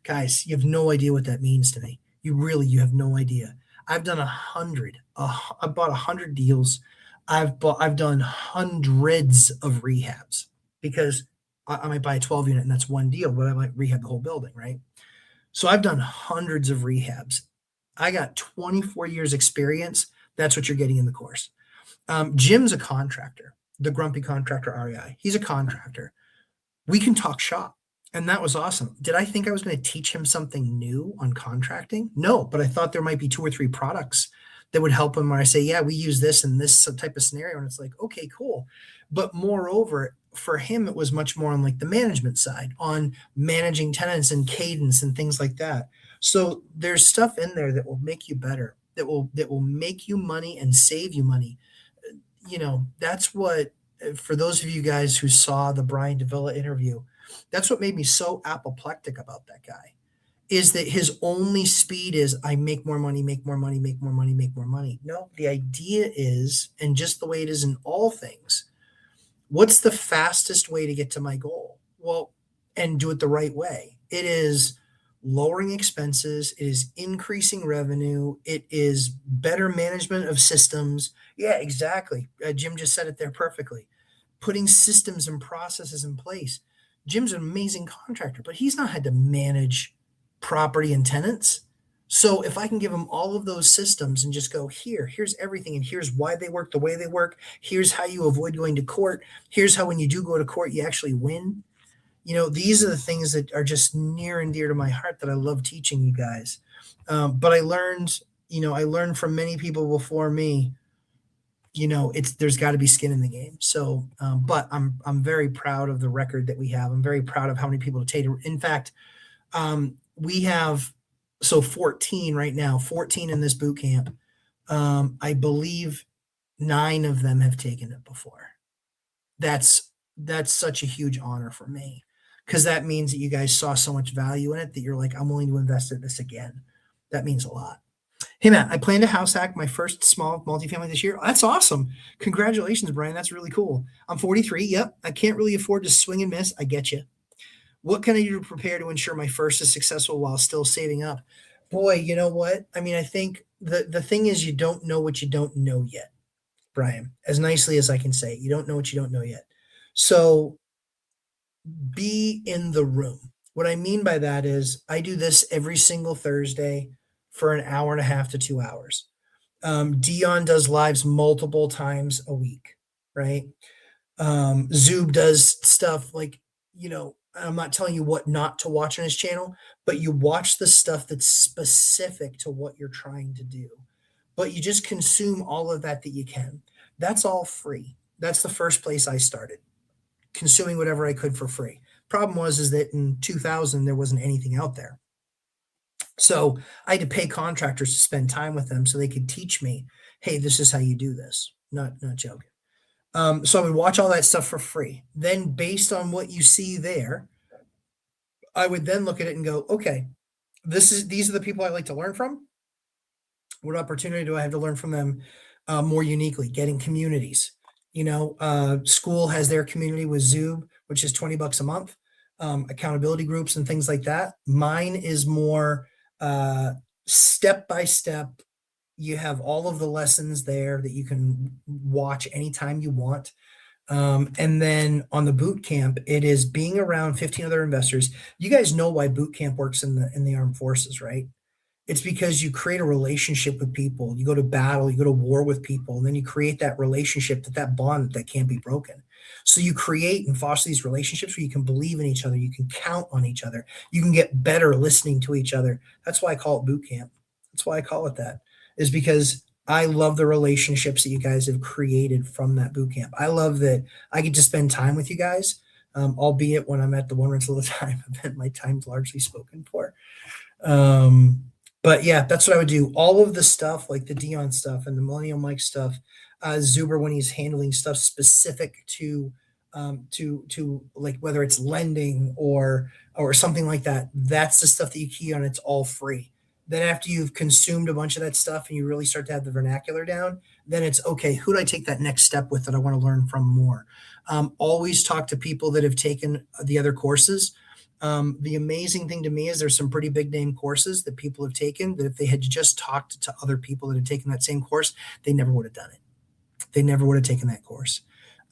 Guys, you have no idea what that means to me. You have no idea. I've done 100. I bought 100 deals. I've done hundreds of rehabs because I might buy a 12 unit and that's one deal, but I might rehab the whole building, right? So I've done hundreds of rehabs. I got 24 years experience. That's what you're getting in the course. Jim's a contractor, the grumpy contractor REI. He's a contractor. We can talk shop. And that was awesome. Did I think I was going to teach him something new on contracting? No, but I thought there might be 2 or 3 products that would help him, or I say, yeah, we use this in this type of scenario. And it's like, okay, cool. But moreover, for him, it was much more on like the management side, on managing tenants and cadence and things like that. So there's stuff in there that will make you better, that will make you money and save you money. That's what, for those of you guys who saw the Brian Davila interview, that's what made me so apoplectic about that guy, is that his only speed is I make more money, make more money, make more money, make more money. No, the idea is, and just the way it is in all things, what's the fastest way to get to my goal? Well, and do it the right way. It is lowering expenses, it is increasing revenue, it is better management of systems. Yeah, exactly. Jim just said it there perfectly. Putting systems and processes in place. Jim's an amazing contractor, but he's not had to manage property and tenants. So if I can give him all of those systems and just go, here's everything, and here's why they work the way they work, here's how you avoid going to court, here's how when you do go to court, you actually win. These are the things that are just near and dear to my heart that I love teaching you guys. But I learned from many people before me, there's got to be skin in the game. So, but I'm very proud of the record that we have. I'm very proud of how many people have taken. In fact, we have 14 right now, 14 in this boot camp. I believe 9 of them have taken it before. That's such a huge honor for me, because that means that you guys saw so much value in it that you're like, I'm willing to invest in this again. That means a lot. Hey, Matt, I plan to house hack my first small multifamily this year. That's awesome. Congratulations, Brian. That's really cool. I'm 43. Yep. I can't really afford to swing and miss. I get you. What can I do to prepare to ensure my first is successful while still saving up? Boy, you know what? I mean, I think the thing is, you don't know what you don't know yet, Brian. As nicely as I can say, you don't know what you don't know yet. So be in the room. What I mean by that is I do this every single Thursday for an hour and a half to 2 hours. Dion does lives multiple times a week, right? Zoob does stuff like, I'm not telling you what not to watch on his channel, but you watch the stuff that's specific to what you're trying to do. But you just consume all of that you can. That's all free. That's the first place I started, consuming whatever I could for free. Problem is that in 2000, there wasn't anything out there. So I had to pay contractors to spend time with them so they could teach me, hey, this is how you do this. Not joking. So I would watch all that stuff for free. Then based on what you see there, I would then look at it and go, okay, these are the people I like to learn from. What opportunity do I have to learn from them more uniquely? Getting communities. School has their community with Zoob, which is $20 a month, accountability groups and things like that. Mine is more step by step. You have all of the lessons there that you can watch anytime you want. And then on the boot camp, it is being around 15 other investors. You guys know why boot camp works in the armed forces, right? It's because you create a relationship with people. You go to battle, you go to war with people, and then you create that relationship, that bond that can't be broken. So you create and foster these relationships where you can believe in each other. You can count on each other. You can get better listening to each other. That's why I call it boot camp. That's why I call it that, is because I love the relationships that you guys have created from that boot camp. I love that I get to spend time with you guys, albeit when I'm at the one rental at a time event, my time's largely spoken for. But yeah, that's what I would do. All of the stuff like the Dion stuff and the Millennial Mike stuff, Zuber when he's handling stuff specific to like whether it's lending or something like that. That's the stuff that you key on. It's all free. Then after you've consumed a bunch of that stuff and you really start to have the vernacular down, then it's okay. Who do I take that next step with that I want to learn from more? Always talk to people that have taken the other courses. The amazing thing to me is there's some pretty big name courses that people have taken that if they had just talked to other people that had taken that same course, they never would have done it. They never would have taken that course.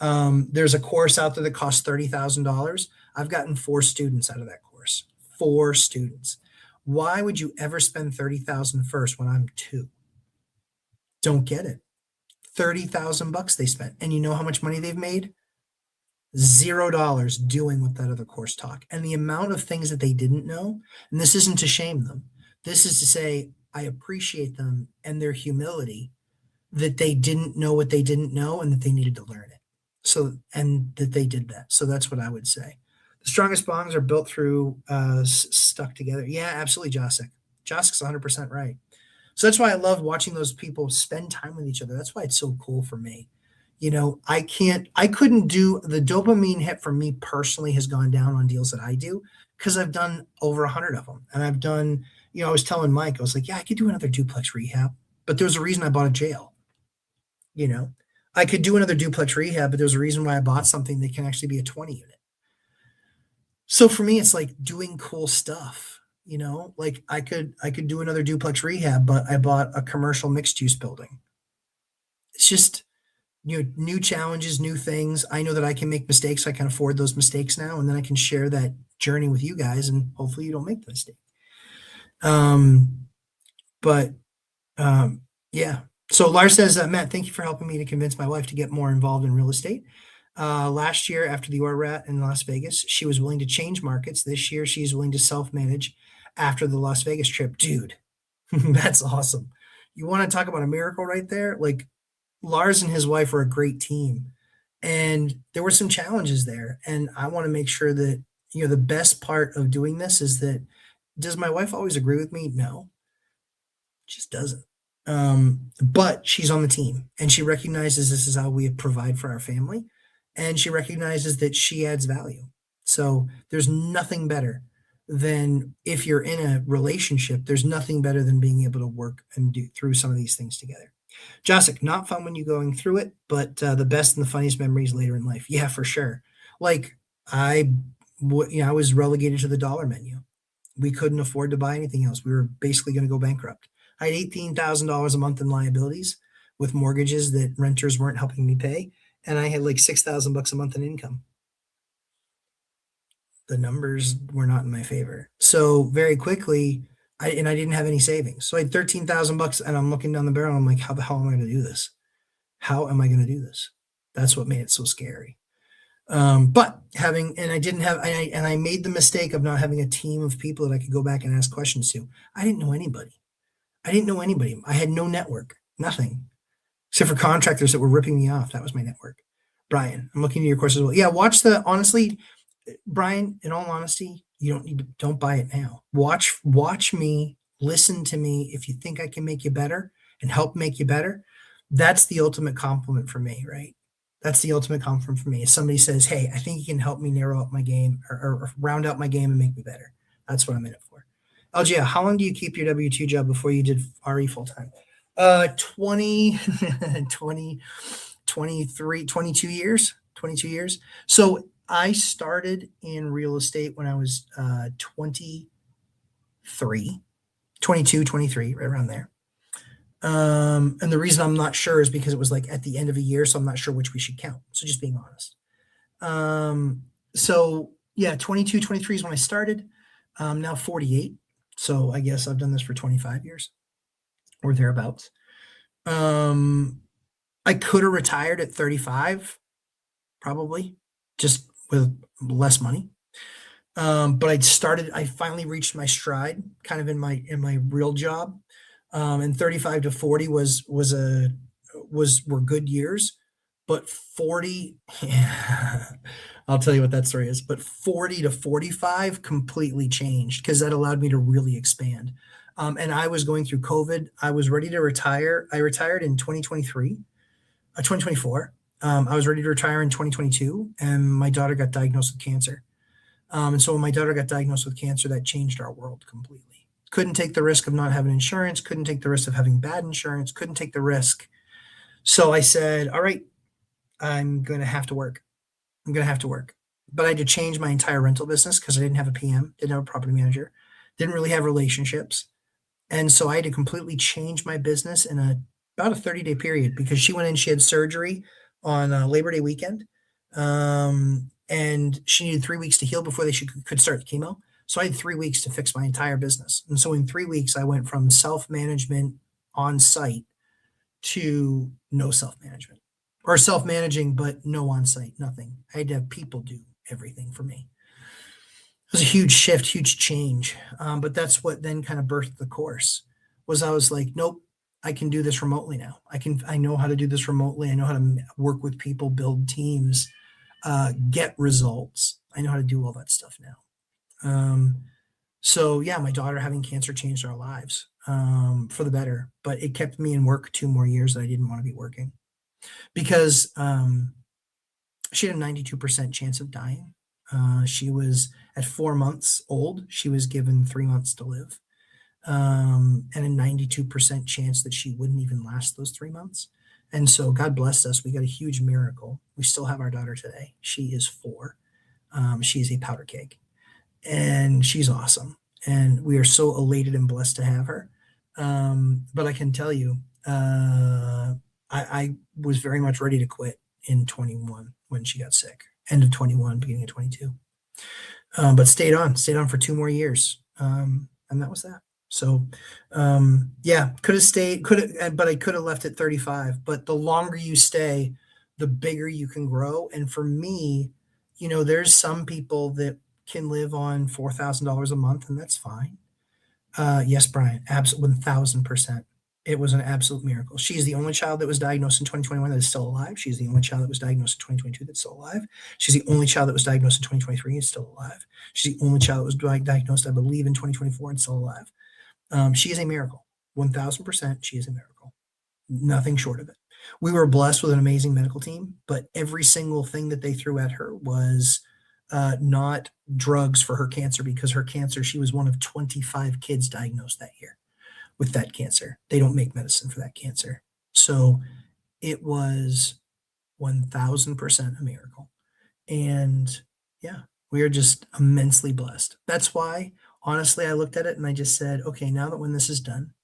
There's a course out there that costs $30,000. I've gotten 4 students out of that course. 4 students. Why would you ever spend $30,000 first when I'm 2? Don't get it. $30,000 they spent. And you know how much money they've made? $0 doing what that other course taught. And the amount of things that they didn't know, and this isn't to shame them. This is to say, I appreciate them and their humility that they didn't know what they didn't know and that they needed to learn it. So, and that they did that. So that's what I would say. The strongest bonds are built through stuck together. Yeah, absolutely, Josic. Josic's 100% right. So that's why I love watching those people spend time with each other. That's why it's so cool for me. I couldn't do the dopamine hit for me personally has gone down on deals that I do because I've done over 100 of them. And I've done, I was telling Mike, I was like, yeah, I could do another duplex rehab, but there was a reason I bought a jail. You know, I could do another duplex rehab, but there's a reason why I bought something that can actually be a 20 unit. So for me, it's like doing cool stuff, like I could do another duplex rehab, but I bought a commercial mixed use building. It's just, new challenges, new things. I know that I can make mistakes. I can afford those mistakes now, and then I can share that journey with you guys, and hopefully you don't make the mistake. But yeah. So Lars says, Matt, thank you for helping me to convince my wife to get more involved in real estate. Last year, after the ORAT in Las Vegas, she was willing to change markets. This year, she's willing to self-manage after the Las Vegas trip. Dude, that's awesome. You want to talk about a miracle right there? Like, Lars and his wife are a great team, and there were some challenges there. And I want to make sure that, the best part of doing this is that, does my wife always agree with me? No, just doesn't. But she's on the team, and she recognizes this is how we provide for our family, and she recognizes that she adds value. So there's nothing better than, if you're in a relationship, there's nothing better than being able to work and do through some of these things together. Josic, not fun when you're going through it, but the best and the funniest memories later in life. Yeah, for sure. Like I was relegated to the dollar menu. We couldn't afford to buy anything else. We were basically going to go bankrupt. I had $18,000 a month in liabilities with mortgages that renters weren't helping me pay, and I had like $6,000 a month in income. The numbers were not in my favor. So very quickly, I didn't have any savings. So I had $13,000, and I'm looking down the barrel. And I'm like, how the hell am I going to do this? How am I going to do this? That's what made it so scary. But I made the mistake of not having a team of people that I could go back and ask questions to. I didn't know anybody. I had no network, nothing, except for contractors that were ripping me off. That was my network. Brian, I'm looking at your course as well. Yeah, honestly, Brian, in all honesty, don't buy it now. Watch me, listen to me. If you think I can make you better and help make you better, that's the ultimate compliment for me, right? That's the ultimate compliment for me. If somebody says, hey, I think you can help me narrow up my game or round out my game and make me better. That's what I'm in it for. LGA, how long do you keep your W-2 job before you did RE full-time? 20, 20, 23, 22 years, 22 years. So I started in real estate when I was 23, 22, 23, right around there. And the reason I'm not sure is because it was like at the end of a year, so I'm not sure which we should count. So just being honest. So yeah, 22, 23 is when I started. Now 48. So I guess I've done this for 25 years or thereabouts. I could have retired at 35, probably, just with less money. But I finally reached my stride kind of in my real job. And 35 to 40 were good years, but 40, I'll tell you what that story is, but 40 to 45 completely changed because that allowed me to really expand. And I was going through COVID. I was ready to retire. I retired in 2024. I was ready to retire in 2022, and my daughter got diagnosed with cancer. And so when my daughter got diagnosed with cancer, that changed our world completely. Couldn't take the risk of not having insurance, couldn't take the risk of having bad insurance, couldn't take the risk. So I said, all right, I'm going to have to work. But I had to change my entire rental business because I didn't have a PM, didn't have a property manager, didn't really have relationships. And so I had to completely change my business in about a 30-day period because she went in, she had surgery on Labor Day weekend. And she needed 3 weeks to heal before she could start the chemo. So I had 3 weeks to fix my entire business. And so in 3 weeks, I went from self-management on site to no self-management, or self-managing, but no on site, nothing. I had to have people do everything for me. It was a huge shift, huge change. But that's what then kind of birthed the course. was I was like, nope, I can do this remotely now. I know how to do this remotely. I know how to work with people, build teams, get results. I know how to do all that stuff now. So yeah, my daughter having cancer changed our lives for the better, but it kept me in work 2 more years that I didn't want to be working because she had a 92% chance of dying. She was at 4 months old. She was given 3 months to live, and a 92% chance that she wouldn't even last those 3 months. And so God blessed us. We got a huge miracle. We still have our daughter today. She is 4. She's a powder keg, and she's awesome. And we are so elated and blessed to have her. But I can tell you, I was very much ready to quit in 21 when she got sick. End of 21, beginning of 22. But stayed on for 2 more years. And that was that. So, yeah, could have stayed, but I could have left at 35. But the longer you stay, the bigger you can grow. And for me, there's some people that can live on $4,000 a month, and that's fine. Yes, Brian, absolutely, 1,000%. It was an absolute miracle. She is the only child that was diagnosed in 2021 that is still alive. She's the only child that was diagnosed in 2022 that's still alive. She's the only child that was diagnosed in 2023 and is still alive. She's the only child that was diagnosed, I believe, in 2024 and still alive. She is a miracle. 1,000%. She is a miracle. Nothing short of it. We were blessed with an amazing medical team, but every single thing that they threw at her was not drugs for her cancer, because her cancer, she was one of 25 kids diagnosed that year with that cancer. They don't make medicine for that cancer. So it was 1,000% a miracle. And yeah, we are just immensely blessed. That's why, honestly, I looked at it and I just said, okay, now that when this is done,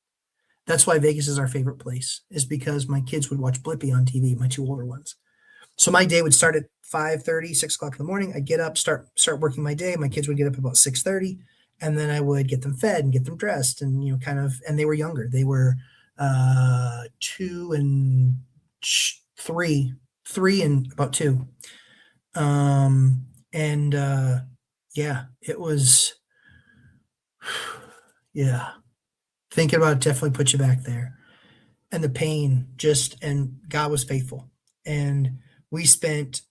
that's why Vegas is our favorite place, is because my kids would watch Blippi on TV, my 2 older ones. So my day would start at 5:30, 6 o'clock in the morning. I'd get up, start working my day. My kids would get up about 6:30, and then I would get them fed and get them dressed, and and they were younger. They were 2 and 3 and about 2. And yeah, it was, yeah. Thinking about it definitely put you back there. And the pain and God was faithful. And we spent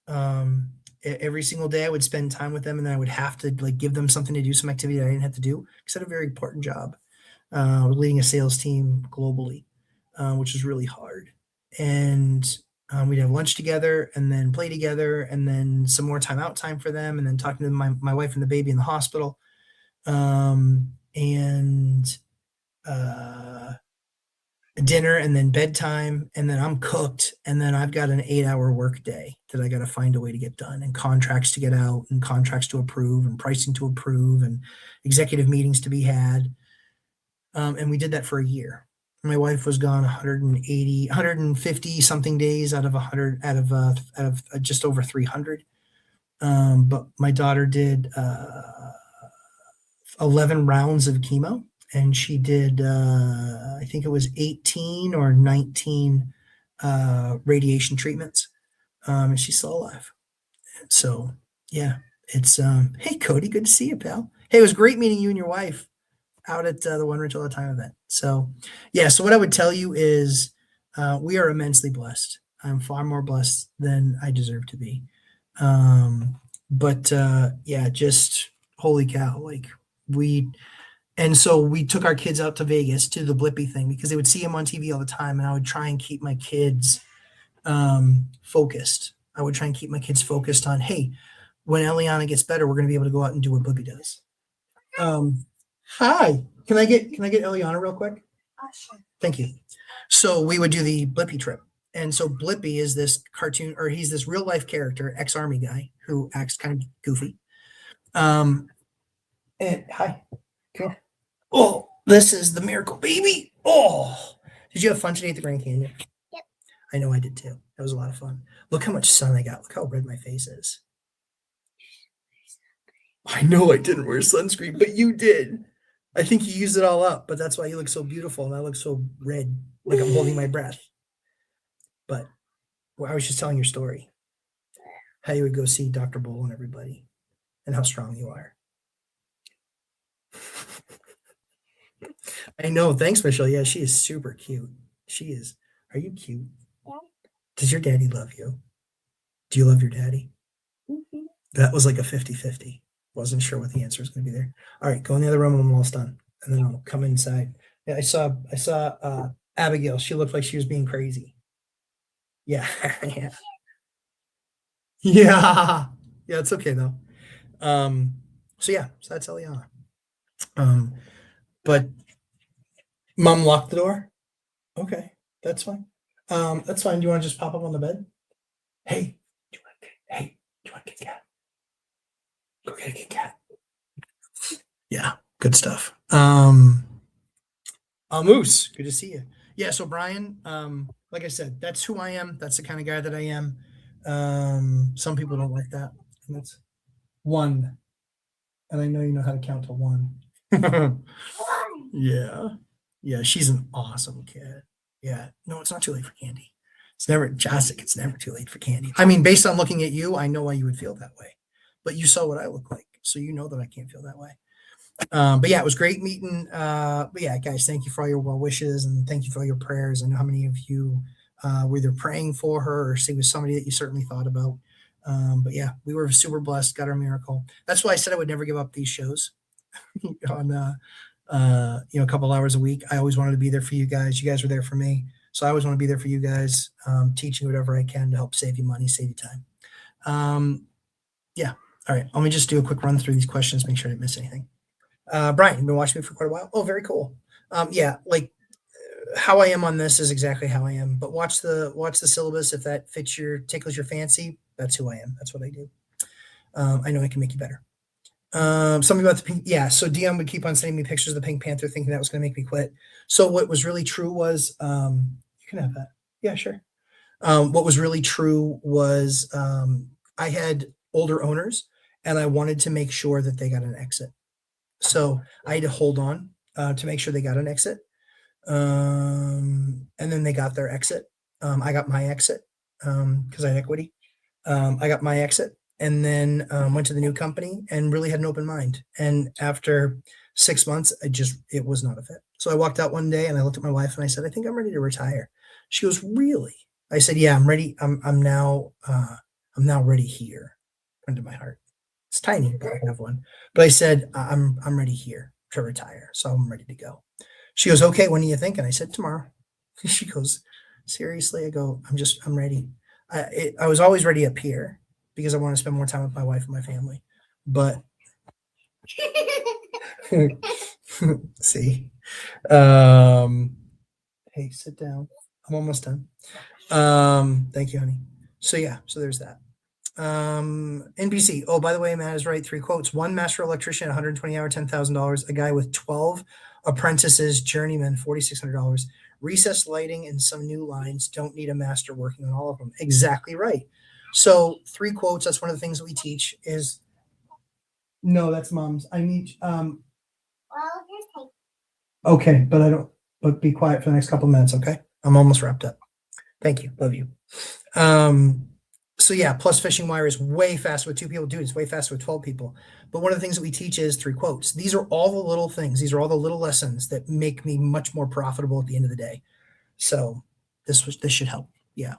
every single day I would spend time with them, and then I would have to give them something to do, some activity that I didn't have to do, because I had a very important job. I was leading a sales team globally, which is really hard. And we'd have lunch together and then play together, and then some more time for them, and then talking to my wife and the baby in the hospital. And dinner, and then bedtime, and then I'm cooked, and then I've got an 8-hour work day that I got to find a way to get done, and contracts to get out, and contracts to approve, and pricing to approve, and executive meetings to be had. And we did that for a year. My wife was gone 150 something days out of 100, out of just over 300. But my daughter did 11 rounds of chemo, and she did, I think it was 18 or 19 radiation treatments, and she's still alive. So yeah, it's hey Cody, good to see you, pal. Hey, it was great meeting you and your wife out at the One Rich All the Time event. So yeah, so what I would tell you is we are immensely blessed. I'm far more blessed than I deserve to be. But yeah, just holy cow, and so we took our kids out to Vegas to the Blippi thing, because they would see him on TV all the time, and I would try and keep my kids focused. I would try and keep my kids focused on, hey, when Eliana gets better, we're going to be able to go out and do what Blippi does. Hi, can I get Eliana real quick? Sure. Thank you. So we would do the Blippi trip. And so Blippi is this cartoon, or he's this real life character, ex-army guy who acts kind of goofy. And hi, come here. Oh, this is the miracle baby. Oh, did you have fun today at the Grand Canyon? Yep. I know I did too. That was a lot of fun. Look how much sun I got. Look how red my face is. I know I didn't wear sunscreen, but you did. I think you used it all up, but that's why you look so beautiful, and I look so red, like I'm holding my breath. But I was just telling your story, how you would go see Dr. Bull and everybody, and how strong you are. I know. Thanks, Michelle. Yeah, she is super cute. She is. Are you cute? Yeah. Does your daddy love you? Do you love your daddy? Mhm. That was like a 50-50. Wasn't sure what the answer was going to be there. All right, go in the other room. I'm almost done, and then I'll come inside. Yeah, I saw Abigail. She looked like she was being crazy. Yeah, yeah, yeah, yeah. It's okay though. Um, so yeah, so that's Eliana. Um, but mom locked the door. Okay, that's fine. That's fine. Do you want to just pop up on the bed? Hey, hey, do you want a Kit Kat? Go get a Kit Kat. Yeah, good stuff. Moose, good to see you. Yeah, so Brian, like I said, that's who I am. That's the kind of guy that I am. Some people don't like that. And that's one. And I know you know how to count to one. Yeah. Yeah, she's an awesome kid. Yeah. No, it's not too late for candy. It's never Jessic, it's never too late for candy. I mean, based on looking at you, I know why you would feel that way. But you saw what I look like. So you know that I can't feel that way. But yeah, it was great meeting. But yeah, guys, thank you for all your well wishes and thank you for all your prayers. I know how many of you were either praying for her or she was somebody that you certainly thought about. But yeah, we were super blessed, got our miracle. That's why I said I would never give up these shows on a couple hours a week. I always wanted to be there for you guys. You guys were there for me. So I always want to be there for you guys, teaching whatever I can to help save you money, save you time. Yeah. All right. Let me just do a quick run through these questions, make sure I didn't miss anything. Brian, you've been watching me for quite a while. Oh, very cool. Yeah, like how I am on this is exactly how I am. But watch the syllabus. If that tickles your fancy, that's who I am. That's what I do. I know I can make you better. Something about the pink. Yeah. So Dion would keep on sending me pictures of the Pink Panther, thinking that was going to make me quit. So what was really true was, you can have that. Yeah, sure. What was really true was, I had older owners, and I wanted to make sure that they got an exit. So I had to hold on to make sure they got an exit. And then they got their exit. I got my exit because I had equity. I got my exit and then went to the new company and really had an open mind. And after 6 months, it was not a fit. So I walked out one day and I looked at my wife and I said, I think I'm ready to retire. She goes, really? I said, yeah, I'm ready. I'm now ready here. Into my heart. It's tiny, but I have one. But I said, I'm ready here to retire. So I'm ready to go. She goes, okay, when do you think? And I said, tomorrow. She goes, seriously? I go, I'm ready. I was always ready up here because I want to spend more time with my wife and my family. But see, hey, sit down. I'm almost done. Thank you, honey. So yeah, so there's that. NBC. Oh, by the way, Matt is right. 3 quotes. One master electrician, 120 hour, $10,000. A guy with 12 apprentices, journeyman, $4,600. Recessed lighting and some new lines. Don't need a master working on all of them. Exactly right. So 3 quotes. That's one of the things that we teach is. No, that's mom's. I need. Well, here's cake. Okay, but I don't. But be quiet for the next couple of minutes. Okay, I'm almost wrapped up. Thank you. Love you. So yeah, plus fishing wire is way faster with 2 people. Dude, it's way faster with 12 people. But one of the things that we teach is 3 quotes. These are all the little things. These are all the little lessons that make me much more profitable at the end of the day. So this should help. Yeah.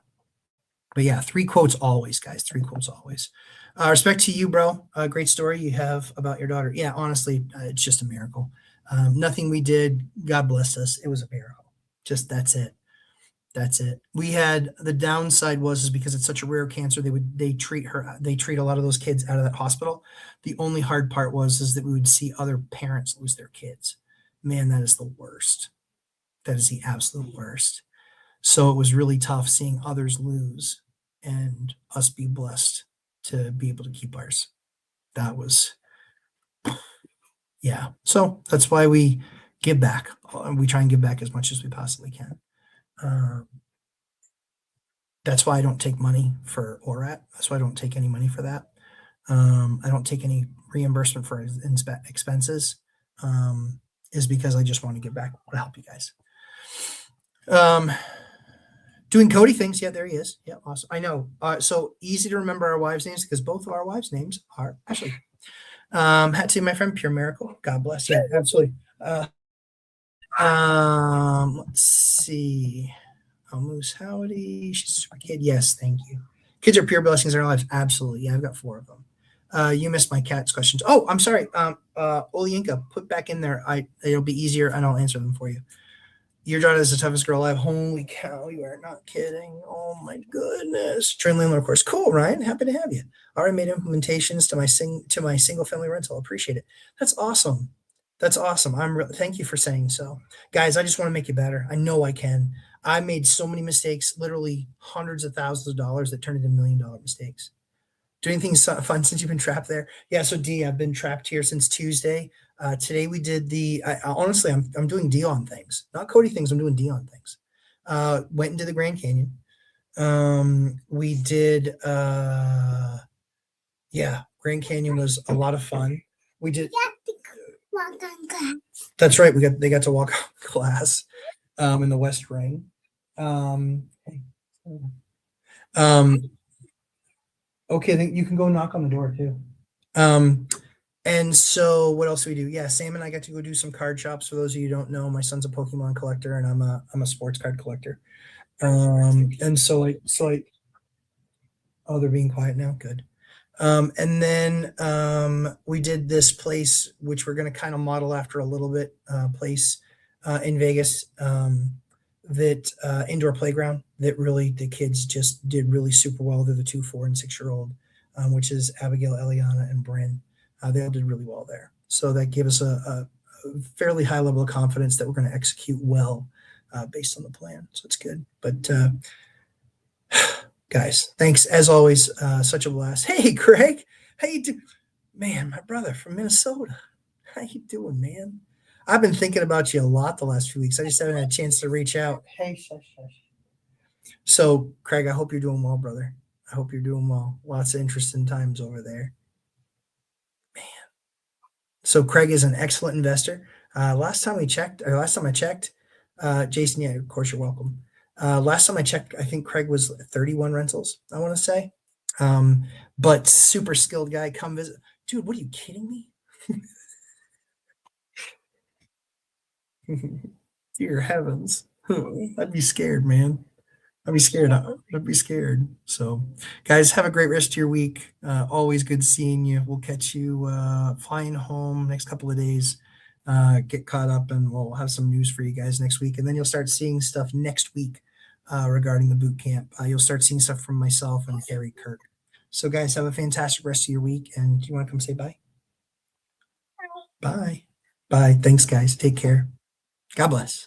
But yeah, 3 quotes always, guys. 3 quotes always. Respect to you, bro. Great story you have about your daughter. Yeah, honestly, it's just a miracle. Nothing we did, God bless us. It was a miracle. Just that's it. That's it. We had the downside is because it's such a rare cancer, they treat a lot of those kids out of that hospital. The only hard part is that we would see other parents lose their kids. Man, that is the worst. That is the absolute worst. So it was really tough seeing others lose and us be blessed to be able to keep ours. That was, yeah. So that's why we give back. We try and give back as much as we possibly can. That's why I don't take money for ORAT. That's why I don't take any money for that. I don't take any reimbursement for expenses, is because I just want to give back to help you guys. Doing Cody things. Yeah, there he is. Yeah, awesome. I know. So easy to remember our wives' names because both of our wives' names are Ashley. Had to see my friend Pure Miracle. God bless. Yeah, absolutely. Let's see. Moose Howdy. She's a super kid. Yes, thank you. Kids are pure blessings in our lives. Absolutely. Yeah, I've got 4 of them. You missed my cat's questions. Oh, I'm sorry. Olinka, put back in there. It'll be easier and I'll answer them for you. Your daughter is the toughest girl alive. Holy cow, you are not kidding. Oh my goodness. Train landlord, of course. Cool, Ryan. Happy to have you. Already made implementations to my single family rental. Appreciate it. That's awesome. That's awesome. Thank you for saying so. Guys, I just want to make you better. I know I can. I made so many mistakes, literally hundreds of thousands of dollars that turned into $1 million mistakes. Doing things fun since you've been trapped there. Yeah, so D, I've been trapped here since Tuesday. Today we did honestly, I'm doing Dion things, not Cody things. I'm doing Dion things. Went into the Grand Canyon. We did, Grand Canyon was a lot of fun. We did. Walk on glass. That's right. They got to walk on glass, in the West Ring. Okay, then you can go knock on the door too. And so what else do we do? Yeah, Sam and I got to go do some card shops. For those of you who don't know, my son's a Pokemon collector and I'm a sports card collector. And so oh, they're being quiet now. Good. And then we did this place, which we're going to kind of model after a little bit, place in Vegas, that indoor playground that really the kids just did really super well. They're the 2, 4, and 6-year-old, which is Abigail, Eliana, and Bryn. They all did really well there. So that gave us a fairly high level of confidence that we're going to execute well based on the plan. So it's good. But guys, thanks as always. Such a blast. Hey, Craig, how you doing? Man, my brother from Minnesota. How you doing, man? I've been thinking about you a lot the last few weeks. I just haven't had a chance to reach out. Hey, shush. So, Craig, I hope you're doing well, brother. I hope you're doing well. Lots of interesting times over there. Man. So Craig is an excellent investor. Last time I checked, Jason, yeah, of course you're welcome. Last time I checked, I think Craig was 31 rentals, I want to say. But super skilled guy. Come visit. Dude, what are you kidding me? Dear heavens. I'd be scared, man. I'd be scared. So, guys, have a great rest of your week. Always good seeing you. We'll catch you flying home next couple of days. Get caught up, and we'll have some news for you guys next week. And then you'll start seeing stuff next week regarding the boot camp. You'll start seeing stuff from myself and Gary Kirk. So, guys, have a fantastic rest of your week. And do you want to come say bye? Bye. Bye. Thanks, guys. Take care. God bless.